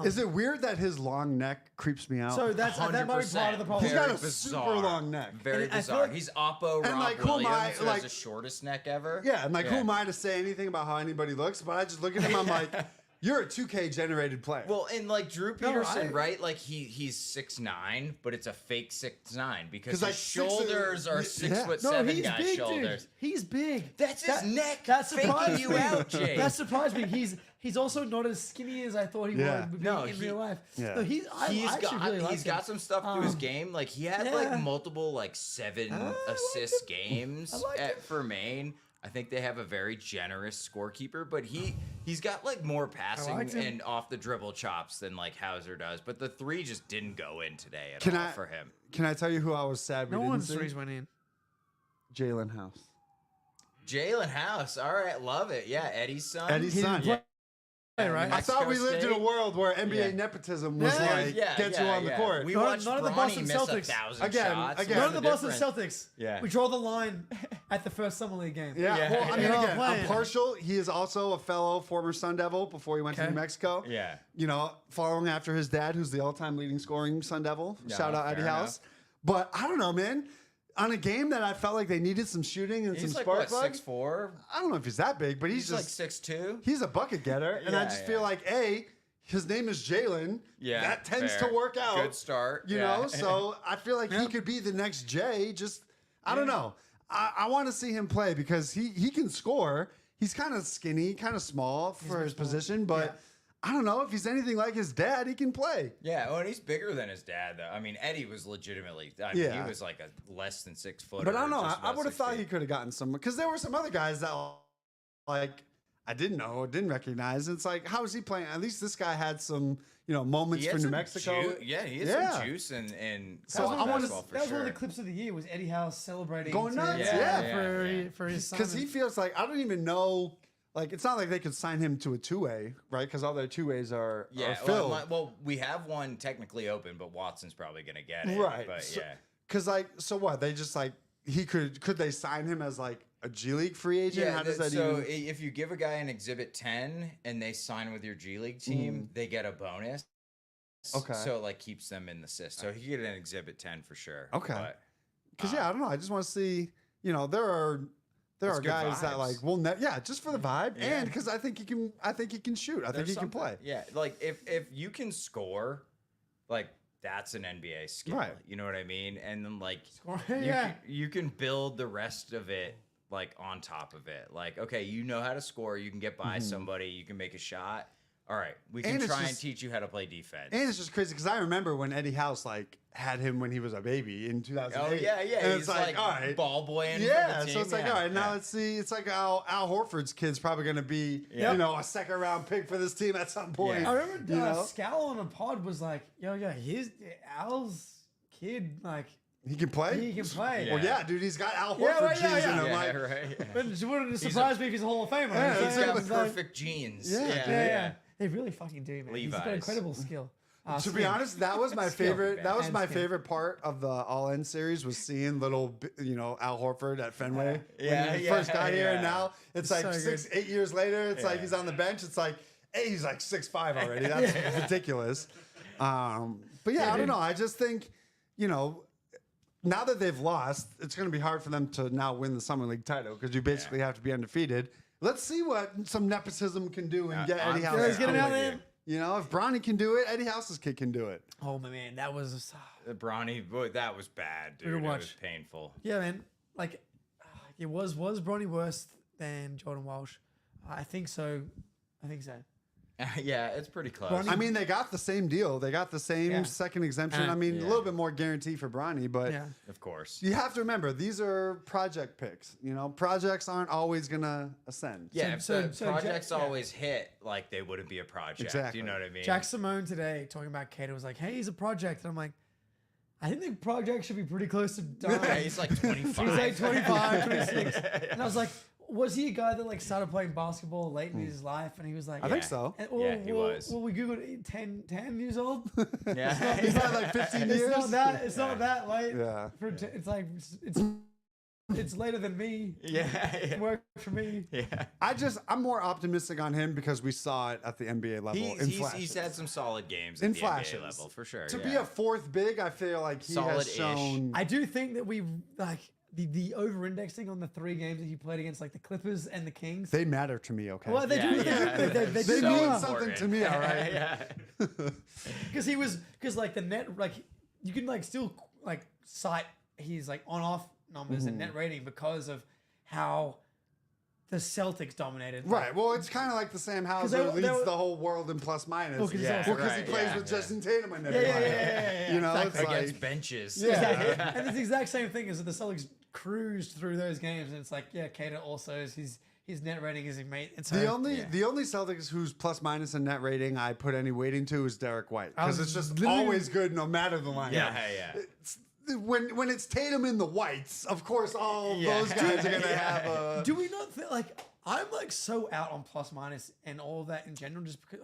[SPEAKER 5] Is it weird that his long neck creeps me out?
[SPEAKER 6] So that might be part of the problem.
[SPEAKER 5] He's got
[SPEAKER 4] Very
[SPEAKER 5] a super long neck.
[SPEAKER 4] Very
[SPEAKER 6] And I feel
[SPEAKER 4] bizarre.
[SPEAKER 6] like-
[SPEAKER 4] He's Oppo
[SPEAKER 5] And,
[SPEAKER 4] Rob
[SPEAKER 5] like, who am I-
[SPEAKER 4] Williams, who
[SPEAKER 5] like-
[SPEAKER 4] has the shortest neck ever.
[SPEAKER 5] Yeah, and like who am I to say anything about how anybody looks? But I just look at him, I'm like, you're a 2K generated player.
[SPEAKER 4] Well, and like Drew
[SPEAKER 6] No,
[SPEAKER 4] Peterson,
[SPEAKER 6] I-
[SPEAKER 4] right? Like he's 6'9", but it's a fake 6'9" because
[SPEAKER 5] 'Cause,
[SPEAKER 4] his
[SPEAKER 5] like,
[SPEAKER 4] shoulders are 6'7"
[SPEAKER 6] No, he's
[SPEAKER 4] guy
[SPEAKER 6] big,
[SPEAKER 4] shoulders.
[SPEAKER 6] dude. He's big.
[SPEAKER 4] That's his neck
[SPEAKER 6] That
[SPEAKER 4] faking
[SPEAKER 6] surprised
[SPEAKER 4] you
[SPEAKER 6] me.
[SPEAKER 4] out, Jay.
[SPEAKER 6] That surprised me. He's also not as skinny as I thought he
[SPEAKER 5] Yeah.
[SPEAKER 6] would be
[SPEAKER 4] No,
[SPEAKER 6] in
[SPEAKER 4] he-
[SPEAKER 6] real life.
[SPEAKER 5] Yeah.
[SPEAKER 6] No, I actually really like
[SPEAKER 4] he's
[SPEAKER 6] him.
[SPEAKER 4] got some stuff to his game. Like he had
[SPEAKER 6] yeah.
[SPEAKER 4] like multiple like 7 assist games
[SPEAKER 6] like
[SPEAKER 4] for Maine. I think they have a very generous scorekeeper, but he's got like more passing
[SPEAKER 6] liked him.
[SPEAKER 4] and off the dribble chops than like Hauser does. But the three just didn't go in today at
[SPEAKER 5] Can
[SPEAKER 4] all
[SPEAKER 5] I-
[SPEAKER 4] for him.
[SPEAKER 5] Can I tell you who I was sad we
[SPEAKER 6] No
[SPEAKER 5] didn't
[SPEAKER 6] one's
[SPEAKER 5] see?
[SPEAKER 6] threes went in.
[SPEAKER 5] Jalen House.
[SPEAKER 4] Jalen House, all right, love it. Yeah, Eddie's son.
[SPEAKER 5] Eddie's son.
[SPEAKER 6] He right?
[SPEAKER 5] I thought we
[SPEAKER 4] Mexico
[SPEAKER 5] lived in a
[SPEAKER 4] State.
[SPEAKER 5] world where NBA
[SPEAKER 4] Yeah.
[SPEAKER 5] nepotism was
[SPEAKER 6] Yeah.
[SPEAKER 5] like get you on the court.
[SPEAKER 4] We
[SPEAKER 6] None-
[SPEAKER 4] watched
[SPEAKER 6] none of the
[SPEAKER 4] Bronny
[SPEAKER 6] Boston
[SPEAKER 4] miss
[SPEAKER 6] Celtics.
[SPEAKER 4] 1,000
[SPEAKER 5] Again,
[SPEAKER 4] shots.
[SPEAKER 5] again.
[SPEAKER 6] None of the Boston
[SPEAKER 4] Different.
[SPEAKER 6] Celtics.
[SPEAKER 4] Yeah.
[SPEAKER 6] We draw the line at the first Summer League game.
[SPEAKER 5] Yeah,
[SPEAKER 4] Yeah.
[SPEAKER 5] well, I mean,
[SPEAKER 6] They're all
[SPEAKER 5] again, I'm
[SPEAKER 6] playing.
[SPEAKER 5] partial. He is also a fellow former Sun Devil before he went to
[SPEAKER 6] Okay.
[SPEAKER 5] New Mexico.
[SPEAKER 4] Yeah.
[SPEAKER 5] You know, following after his dad, who's the all-time leading scoring Sun Devil.
[SPEAKER 4] No,
[SPEAKER 5] Shout out
[SPEAKER 4] fair
[SPEAKER 5] Eddie
[SPEAKER 4] enough.
[SPEAKER 5] House. But I don't know, man. On a game that I felt like they needed some shooting and
[SPEAKER 4] He's
[SPEAKER 5] some
[SPEAKER 4] like,
[SPEAKER 5] spark
[SPEAKER 4] what,
[SPEAKER 5] plug,
[SPEAKER 4] 6'4"?
[SPEAKER 5] I don't know if he's that big, but he's
[SPEAKER 4] He's like
[SPEAKER 5] just
[SPEAKER 4] 6'2".
[SPEAKER 5] he's a bucket getter, and I
[SPEAKER 4] Yeah,
[SPEAKER 5] just
[SPEAKER 4] yeah.
[SPEAKER 5] feel like his name is Jalen.
[SPEAKER 4] Yeah,
[SPEAKER 5] that tends
[SPEAKER 4] fair.
[SPEAKER 5] to work out.
[SPEAKER 4] Good start.
[SPEAKER 5] You
[SPEAKER 4] yeah.
[SPEAKER 5] know, so I feel like he could be the next Jay. Just I don't know. I want to see him play because he can score. He's kind of skinny, kind of small for his position, but I don't know if he's anything like his dad. He can play.
[SPEAKER 4] Yeah, well, and he's bigger than his dad, though. I mean, Eddie was legitimately. I mean,
[SPEAKER 5] Yeah.
[SPEAKER 4] he was like a less than 6 footer.
[SPEAKER 5] But I don't know.
[SPEAKER 4] just
[SPEAKER 5] I
[SPEAKER 4] about
[SPEAKER 5] would have
[SPEAKER 4] 6
[SPEAKER 5] thought
[SPEAKER 4] feet.
[SPEAKER 5] he could have gotten some because there were some other guys that like I didn't know, didn't recognize. It's like, how is he playing? At least this guy had some, moments
[SPEAKER 4] He had
[SPEAKER 5] for New
[SPEAKER 4] some
[SPEAKER 5] Mexico.
[SPEAKER 4] He had
[SPEAKER 5] Yeah.
[SPEAKER 4] some juice and
[SPEAKER 5] So I wanna-
[SPEAKER 4] basketball for
[SPEAKER 6] That was
[SPEAKER 4] sure.
[SPEAKER 6] one of the clips of the year. Was Eddie House celebrating,
[SPEAKER 5] Going nuts,
[SPEAKER 6] for his son.
[SPEAKER 5] Because he feels like I don't even know. Like it's not like they could sign him to a two-way, right? Because all their two-ways are filled.
[SPEAKER 4] well, we have one technically open, but Watson's probably gonna get it.
[SPEAKER 5] Right.
[SPEAKER 4] But
[SPEAKER 5] So-
[SPEAKER 4] yeah.
[SPEAKER 5] Because so what? They just like could they sign him as like a G League free agent? How does that
[SPEAKER 4] so
[SPEAKER 5] even?
[SPEAKER 4] if you give a guy an Exhibit 10 and they sign with your G League team, they get a bonus.
[SPEAKER 5] Okay.
[SPEAKER 4] So like keeps them in the system. So he get an Exhibit 10 for sure.
[SPEAKER 5] Okay.
[SPEAKER 4] But,
[SPEAKER 5] Because I don't know. I just want to see. There are
[SPEAKER 4] It's good
[SPEAKER 5] guys that
[SPEAKER 4] vibes.
[SPEAKER 5] like just for the vibe,
[SPEAKER 4] Yeah.
[SPEAKER 5] and because I think he can. I think he can shoot. I think
[SPEAKER 4] there's
[SPEAKER 5] he can
[SPEAKER 4] something-
[SPEAKER 5] play.
[SPEAKER 4] Yeah, like if you can score, like that's an NBA skill.
[SPEAKER 5] Right.
[SPEAKER 4] You know what I mean? And then like
[SPEAKER 6] Yeah.
[SPEAKER 4] you can build the rest of it like on top of it. Like, okay, you know how to score, you can get by somebody, you can make a shot. All right, we can
[SPEAKER 5] And it's
[SPEAKER 4] try and
[SPEAKER 5] just-
[SPEAKER 4] teach you how to play defense.
[SPEAKER 5] And it's just crazy because I remember when Eddie House like had him when he was a baby in 2008.
[SPEAKER 4] Oh yeah, yeah.
[SPEAKER 5] And
[SPEAKER 4] He's
[SPEAKER 5] it's like, all right,
[SPEAKER 4] ball boying.
[SPEAKER 5] yeah.
[SPEAKER 4] for the
[SPEAKER 5] So it's
[SPEAKER 4] team.
[SPEAKER 5] like,
[SPEAKER 4] Yeah,
[SPEAKER 5] all right, now
[SPEAKER 4] yeah.
[SPEAKER 5] let's see. It's like Al Horford's kid's probably going to be, a second round pick for this team at some point.
[SPEAKER 4] Yeah.
[SPEAKER 6] I remember
[SPEAKER 5] You know?
[SPEAKER 6] Scal on a pod was like, his Al's kid, like,
[SPEAKER 5] He can play.
[SPEAKER 6] he can play.
[SPEAKER 5] Well, yeah, dude, he's got Al Horford
[SPEAKER 6] Yeah, right,
[SPEAKER 5] genes
[SPEAKER 6] yeah,
[SPEAKER 5] in
[SPEAKER 6] yeah.
[SPEAKER 5] him.
[SPEAKER 4] Yeah,
[SPEAKER 5] Like,
[SPEAKER 4] right. Yeah.
[SPEAKER 6] But it wouldn't surprise me if he's a Hall of Famer.
[SPEAKER 5] Yeah,
[SPEAKER 4] He's got
[SPEAKER 6] It's like-
[SPEAKER 4] perfect genes.
[SPEAKER 5] Yeah,
[SPEAKER 4] Yeah,
[SPEAKER 6] yeah. They really fucking do, man. He's got
[SPEAKER 4] Levi's.
[SPEAKER 6] incredible skill.
[SPEAKER 5] to be honest, that was my favorite. That was
[SPEAKER 6] And
[SPEAKER 5] my
[SPEAKER 6] skill.
[SPEAKER 5] favorite part of the All In series was seeing little, Al Horford at Fenway
[SPEAKER 4] Yeah,
[SPEAKER 5] when he
[SPEAKER 4] yeah,
[SPEAKER 5] first got here. And
[SPEAKER 4] yeah.
[SPEAKER 5] now it's like
[SPEAKER 6] so
[SPEAKER 5] 8 years later. It's like
[SPEAKER 4] Yeah.
[SPEAKER 5] he's on the bench. It's like, hey, he's like 6'5" already. That's ridiculous. But yeah, I don't know. I just think, now that they've lost, it's going to be hard for them to now win the Summer League title because you basically have to be undefeated. Let's see what some nepotism can do and get Eddie House.
[SPEAKER 6] Let's get him
[SPEAKER 5] out
[SPEAKER 6] out there.
[SPEAKER 5] If Bronny can do it, Eddie House's kid can do it.
[SPEAKER 6] Oh, my man, that was...
[SPEAKER 4] Bronny, boy, that was bad, dude.
[SPEAKER 6] Good
[SPEAKER 4] It
[SPEAKER 6] watch.
[SPEAKER 4] was painful.
[SPEAKER 6] Yeah, man. Like, it was Bronny worse than Jordan Walsh? I think so.
[SPEAKER 4] Yeah, it's pretty close.
[SPEAKER 6] Bronny-
[SPEAKER 5] I mean, they got the same deal. They got the same
[SPEAKER 6] Yeah.
[SPEAKER 5] second exemption.
[SPEAKER 6] And-
[SPEAKER 5] I mean,
[SPEAKER 4] Yeah.
[SPEAKER 5] a little bit more guarantee for Bronny, but
[SPEAKER 6] Yeah.
[SPEAKER 4] Of course.
[SPEAKER 5] you have to remember these are project picks. Projects aren't always gonna ascend.
[SPEAKER 4] Yeah,
[SPEAKER 6] So-
[SPEAKER 4] if the
[SPEAKER 6] so Jack-
[SPEAKER 4] projects
[SPEAKER 6] yeah.
[SPEAKER 4] always hit, like they wouldn't be a project.
[SPEAKER 5] Exactly.
[SPEAKER 4] You know what I mean?
[SPEAKER 6] Jack Simone today talking about Cater was like, hey, he's a project. And I'm like, I think the project should be pretty close to done.
[SPEAKER 4] Yeah, he's like 25.
[SPEAKER 6] He's like 25, 26. And I was like, was he a guy that like started playing basketball late in his life? And he was like,
[SPEAKER 5] I think so.
[SPEAKER 6] And,
[SPEAKER 4] Yeah, he was.
[SPEAKER 6] Well, we Googled 10 years old.
[SPEAKER 4] Yeah.
[SPEAKER 5] He's had like 15 years.
[SPEAKER 6] It's not that late.
[SPEAKER 5] Yeah.
[SPEAKER 6] It's like, it's later than me.
[SPEAKER 4] yeah.
[SPEAKER 6] It worked for me.
[SPEAKER 4] Yeah.
[SPEAKER 5] I'm more optimistic on him because we saw it at the NBA level in flashes.
[SPEAKER 4] He's had some solid games
[SPEAKER 5] In
[SPEAKER 4] at the
[SPEAKER 5] flashes.
[SPEAKER 4] NBA level for sure.
[SPEAKER 5] To
[SPEAKER 4] yeah.
[SPEAKER 5] be a fourth big, I feel like he has
[SPEAKER 4] Solid-ish.
[SPEAKER 5] shown.
[SPEAKER 6] I do think that we like the over-indexing on the 3 games that he played against like the Clippers and the Kings.
[SPEAKER 5] They matter to me, okay?
[SPEAKER 6] Well, they
[SPEAKER 4] Yeah,
[SPEAKER 6] do.
[SPEAKER 4] yeah.
[SPEAKER 6] They
[SPEAKER 5] They
[SPEAKER 6] do.
[SPEAKER 5] mean
[SPEAKER 6] are.
[SPEAKER 5] something to me, all right?
[SPEAKER 4] yeah.
[SPEAKER 6] Because like the net, like you can like still like cite his like on-off numbers and net rating because of how the Celtics dominated.
[SPEAKER 5] Right. Well, it's kind of like the Sam Hauser
[SPEAKER 6] they
[SPEAKER 5] leads
[SPEAKER 6] were-
[SPEAKER 5] the whole world in plus minus.
[SPEAKER 6] Well, 'cause he's
[SPEAKER 5] Well,
[SPEAKER 6] also-
[SPEAKER 5] because he
[SPEAKER 4] Right,
[SPEAKER 5] plays
[SPEAKER 4] yeah,
[SPEAKER 5] with
[SPEAKER 4] yeah.
[SPEAKER 5] Justin Tatum and
[SPEAKER 6] Yeah,
[SPEAKER 5] everybody.
[SPEAKER 6] yeah.
[SPEAKER 5] You know,
[SPEAKER 6] Exactly.
[SPEAKER 5] it's
[SPEAKER 4] Against
[SPEAKER 5] like
[SPEAKER 4] benches.
[SPEAKER 5] Yeah.
[SPEAKER 6] And it's the exact same thing as the Celtics cruised through those games, and it's like, yeah, Cater also is his net rating is mate. And so
[SPEAKER 5] the only Celtics whose plus minus and net rating I put any weighting to is Derek White because
[SPEAKER 6] was
[SPEAKER 5] it's just
[SPEAKER 6] literally-
[SPEAKER 5] always good no matter the lineup.
[SPEAKER 4] Yeah.
[SPEAKER 5] It's, when it's Tatum in the whites, of course all
[SPEAKER 4] Yeah.
[SPEAKER 5] those guys are gonna have a.
[SPEAKER 6] do we not feel like I'm like so out on plus minus and all of that in general, just because.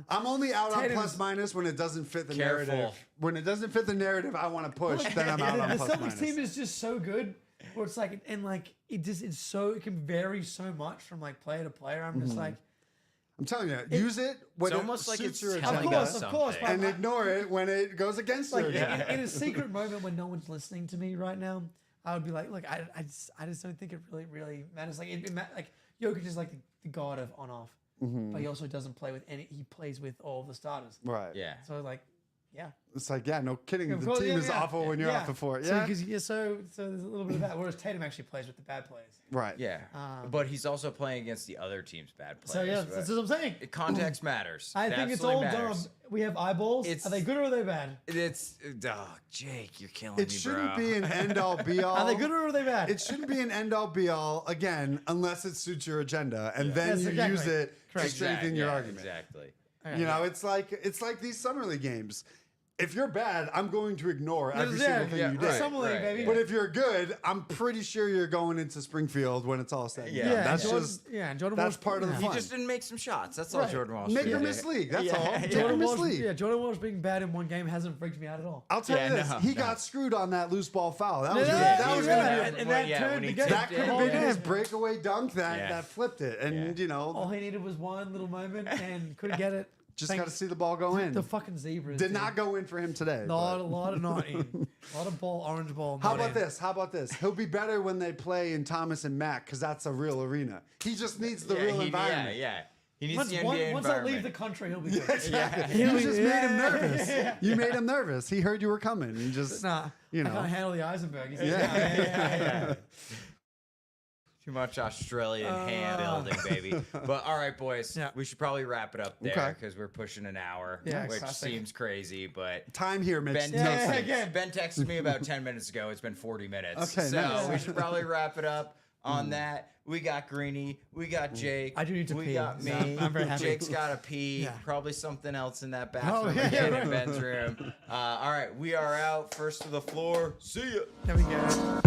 [SPEAKER 5] I'm only out on
[SPEAKER 6] Tatum's-
[SPEAKER 5] plus minus when it doesn't fit the
[SPEAKER 4] Careful.
[SPEAKER 5] narrative. When it doesn't fit the narrative I want to push, then I'm out on
[SPEAKER 6] the
[SPEAKER 5] plus
[SPEAKER 6] Celtics
[SPEAKER 5] minus.
[SPEAKER 6] team is just so good, where it's like, and like it can vary so much from like player to player. I'm just like,
[SPEAKER 5] I'm telling you, use it when
[SPEAKER 4] It's
[SPEAKER 5] it
[SPEAKER 4] almost like
[SPEAKER 5] suits
[SPEAKER 4] it's
[SPEAKER 5] your
[SPEAKER 4] telling
[SPEAKER 5] agenda,
[SPEAKER 4] us
[SPEAKER 6] of course,
[SPEAKER 4] something.
[SPEAKER 5] and ignore it when it goes against
[SPEAKER 6] like
[SPEAKER 5] your agenda.
[SPEAKER 6] in a secret moment when no one's listening to me right now, I would be like, look, I just don't think it really matters. Like like Jokic is like the god of on off, but he also doesn't play with any. He plays with all the starters.
[SPEAKER 5] Right.
[SPEAKER 4] Yeah.
[SPEAKER 6] So like, yeah.
[SPEAKER 5] It's like, yeah, no kidding.
[SPEAKER 6] Of
[SPEAKER 5] The
[SPEAKER 6] course,
[SPEAKER 5] team
[SPEAKER 6] yeah,
[SPEAKER 5] is
[SPEAKER 6] yeah.
[SPEAKER 5] awful when you're
[SPEAKER 6] Yeah.
[SPEAKER 5] off the floor.
[SPEAKER 6] So,
[SPEAKER 5] Yeah.
[SPEAKER 6] so there's a little bit of that. Whereas Tatum actually plays with the bad players.
[SPEAKER 5] Right.
[SPEAKER 4] Yeah. But he's also playing against the other team's bad players.
[SPEAKER 6] So yeah,
[SPEAKER 4] but
[SPEAKER 6] that's what I'm saying.
[SPEAKER 4] context matters.
[SPEAKER 6] I
[SPEAKER 4] It
[SPEAKER 6] think it's
[SPEAKER 4] absolutely
[SPEAKER 6] all
[SPEAKER 4] matters.
[SPEAKER 6] dumb. We have eyeballs.
[SPEAKER 4] It's-
[SPEAKER 6] Are they good or are they bad?
[SPEAKER 4] It's Jake, you're killing me,
[SPEAKER 5] It shouldn't
[SPEAKER 4] bro.
[SPEAKER 5] be an end all be all.
[SPEAKER 6] Are they good or are they bad?
[SPEAKER 5] It shouldn't be an end all be all again, unless it suits your agenda, and then
[SPEAKER 6] Yes,
[SPEAKER 5] you
[SPEAKER 6] exactly.
[SPEAKER 5] use it to strengthen your
[SPEAKER 4] yeah,
[SPEAKER 5] argument.
[SPEAKER 4] Exactly.
[SPEAKER 5] You know, it's like these summer league games. If you're bad, I'm going to ignore every single thing you did.
[SPEAKER 6] Summer League, baby.
[SPEAKER 5] But if you're good, I'm pretty sure you're going into Springfield when it's all said. and
[SPEAKER 4] Yeah.
[SPEAKER 5] done.
[SPEAKER 6] yeah,
[SPEAKER 5] that's
[SPEAKER 6] Jordan,
[SPEAKER 5] just
[SPEAKER 6] and Jordan
[SPEAKER 5] that's
[SPEAKER 6] Walsh,
[SPEAKER 5] part of the
[SPEAKER 6] yeah.
[SPEAKER 4] He
[SPEAKER 5] fun.
[SPEAKER 4] just didn't make some shots. That's all
[SPEAKER 6] Right.
[SPEAKER 4] Jordan Walsh
[SPEAKER 5] Make
[SPEAKER 4] did.
[SPEAKER 5] or miss league. That's
[SPEAKER 4] Yeah,
[SPEAKER 5] all.
[SPEAKER 4] yeah.
[SPEAKER 5] Make or
[SPEAKER 6] Jordan
[SPEAKER 5] miss
[SPEAKER 6] Walsh,
[SPEAKER 5] league.
[SPEAKER 6] yeah, Jordan Walsh being bad in one game hasn't freaked me out at all.
[SPEAKER 5] I'll tell
[SPEAKER 4] Yeah,
[SPEAKER 5] you this:
[SPEAKER 4] no,
[SPEAKER 5] he
[SPEAKER 4] no.
[SPEAKER 5] got screwed on that loose ball foul. That was
[SPEAKER 6] Yeah,
[SPEAKER 5] gonna,
[SPEAKER 6] yeah,
[SPEAKER 5] that was
[SPEAKER 6] yeah.
[SPEAKER 5] gonna be
[SPEAKER 6] And
[SPEAKER 5] a,
[SPEAKER 6] that
[SPEAKER 4] Yeah,
[SPEAKER 6] turned
[SPEAKER 4] when he
[SPEAKER 6] the game.
[SPEAKER 5] that
[SPEAKER 4] tipped
[SPEAKER 5] could have
[SPEAKER 6] Oh,
[SPEAKER 5] been
[SPEAKER 6] yeah.
[SPEAKER 5] his breakaway dunk that
[SPEAKER 4] Yeah.
[SPEAKER 5] that flipped it, and you know,
[SPEAKER 6] All he needed was one little moment and couldn't get it.
[SPEAKER 5] just got to see the ball go in.
[SPEAKER 6] The fucking zebras.
[SPEAKER 5] Did
[SPEAKER 6] dude.
[SPEAKER 5] not go in for him today.
[SPEAKER 6] Lot,
[SPEAKER 5] but-
[SPEAKER 6] a lot of not in. A lot of ball, orange ball.
[SPEAKER 5] How
[SPEAKER 6] not
[SPEAKER 5] about
[SPEAKER 6] in.
[SPEAKER 5] this? How about this? He'll be better when they play in Thomas and Mack because that's a real arena. He just needs the real environment.
[SPEAKER 4] Yeah. He needs
[SPEAKER 6] Once,
[SPEAKER 4] the
[SPEAKER 6] once
[SPEAKER 4] NBA
[SPEAKER 6] I leave
[SPEAKER 4] environment.
[SPEAKER 6] the country, he'll be good.
[SPEAKER 5] Exactly.
[SPEAKER 6] He'll
[SPEAKER 5] You
[SPEAKER 6] be-
[SPEAKER 5] just made him
[SPEAKER 6] yeah.
[SPEAKER 5] nervous. You made him nervous. He heard you were coming. You just,
[SPEAKER 6] Nah,
[SPEAKER 5] you
[SPEAKER 6] I
[SPEAKER 5] know.
[SPEAKER 6] can't handle the Eisenberg. He says,
[SPEAKER 5] Yeah.
[SPEAKER 6] yeah.
[SPEAKER 4] Too much Australian hand building, baby. But all right, boys,
[SPEAKER 6] Yeah.
[SPEAKER 4] we should probably wrap it up there
[SPEAKER 5] Okay.
[SPEAKER 4] because we're pushing an hour,
[SPEAKER 6] Yeah,
[SPEAKER 4] which
[SPEAKER 6] classic.
[SPEAKER 4] seems crazy. But
[SPEAKER 5] Time here, Mitch.
[SPEAKER 4] Ben,
[SPEAKER 6] Yeah,
[SPEAKER 4] texted,
[SPEAKER 6] again.
[SPEAKER 4] Ben texted me about 10 minutes ago. It's been 40 minutes.
[SPEAKER 5] Okay,
[SPEAKER 4] so
[SPEAKER 5] nice.
[SPEAKER 4] we should probably wrap it up on that. We got Greeny. We got Jake.
[SPEAKER 6] I do need to
[SPEAKER 4] we
[SPEAKER 6] pee,
[SPEAKER 4] got
[SPEAKER 6] so
[SPEAKER 4] me.
[SPEAKER 6] I'm very happy.
[SPEAKER 4] Jake's got to pee.
[SPEAKER 6] Yeah.
[SPEAKER 4] Probably something else in that bathroom
[SPEAKER 6] yeah,
[SPEAKER 4] again
[SPEAKER 6] right.
[SPEAKER 4] in Ben's room. All right, we are out. First to the floor. See ya.
[SPEAKER 6] There we go.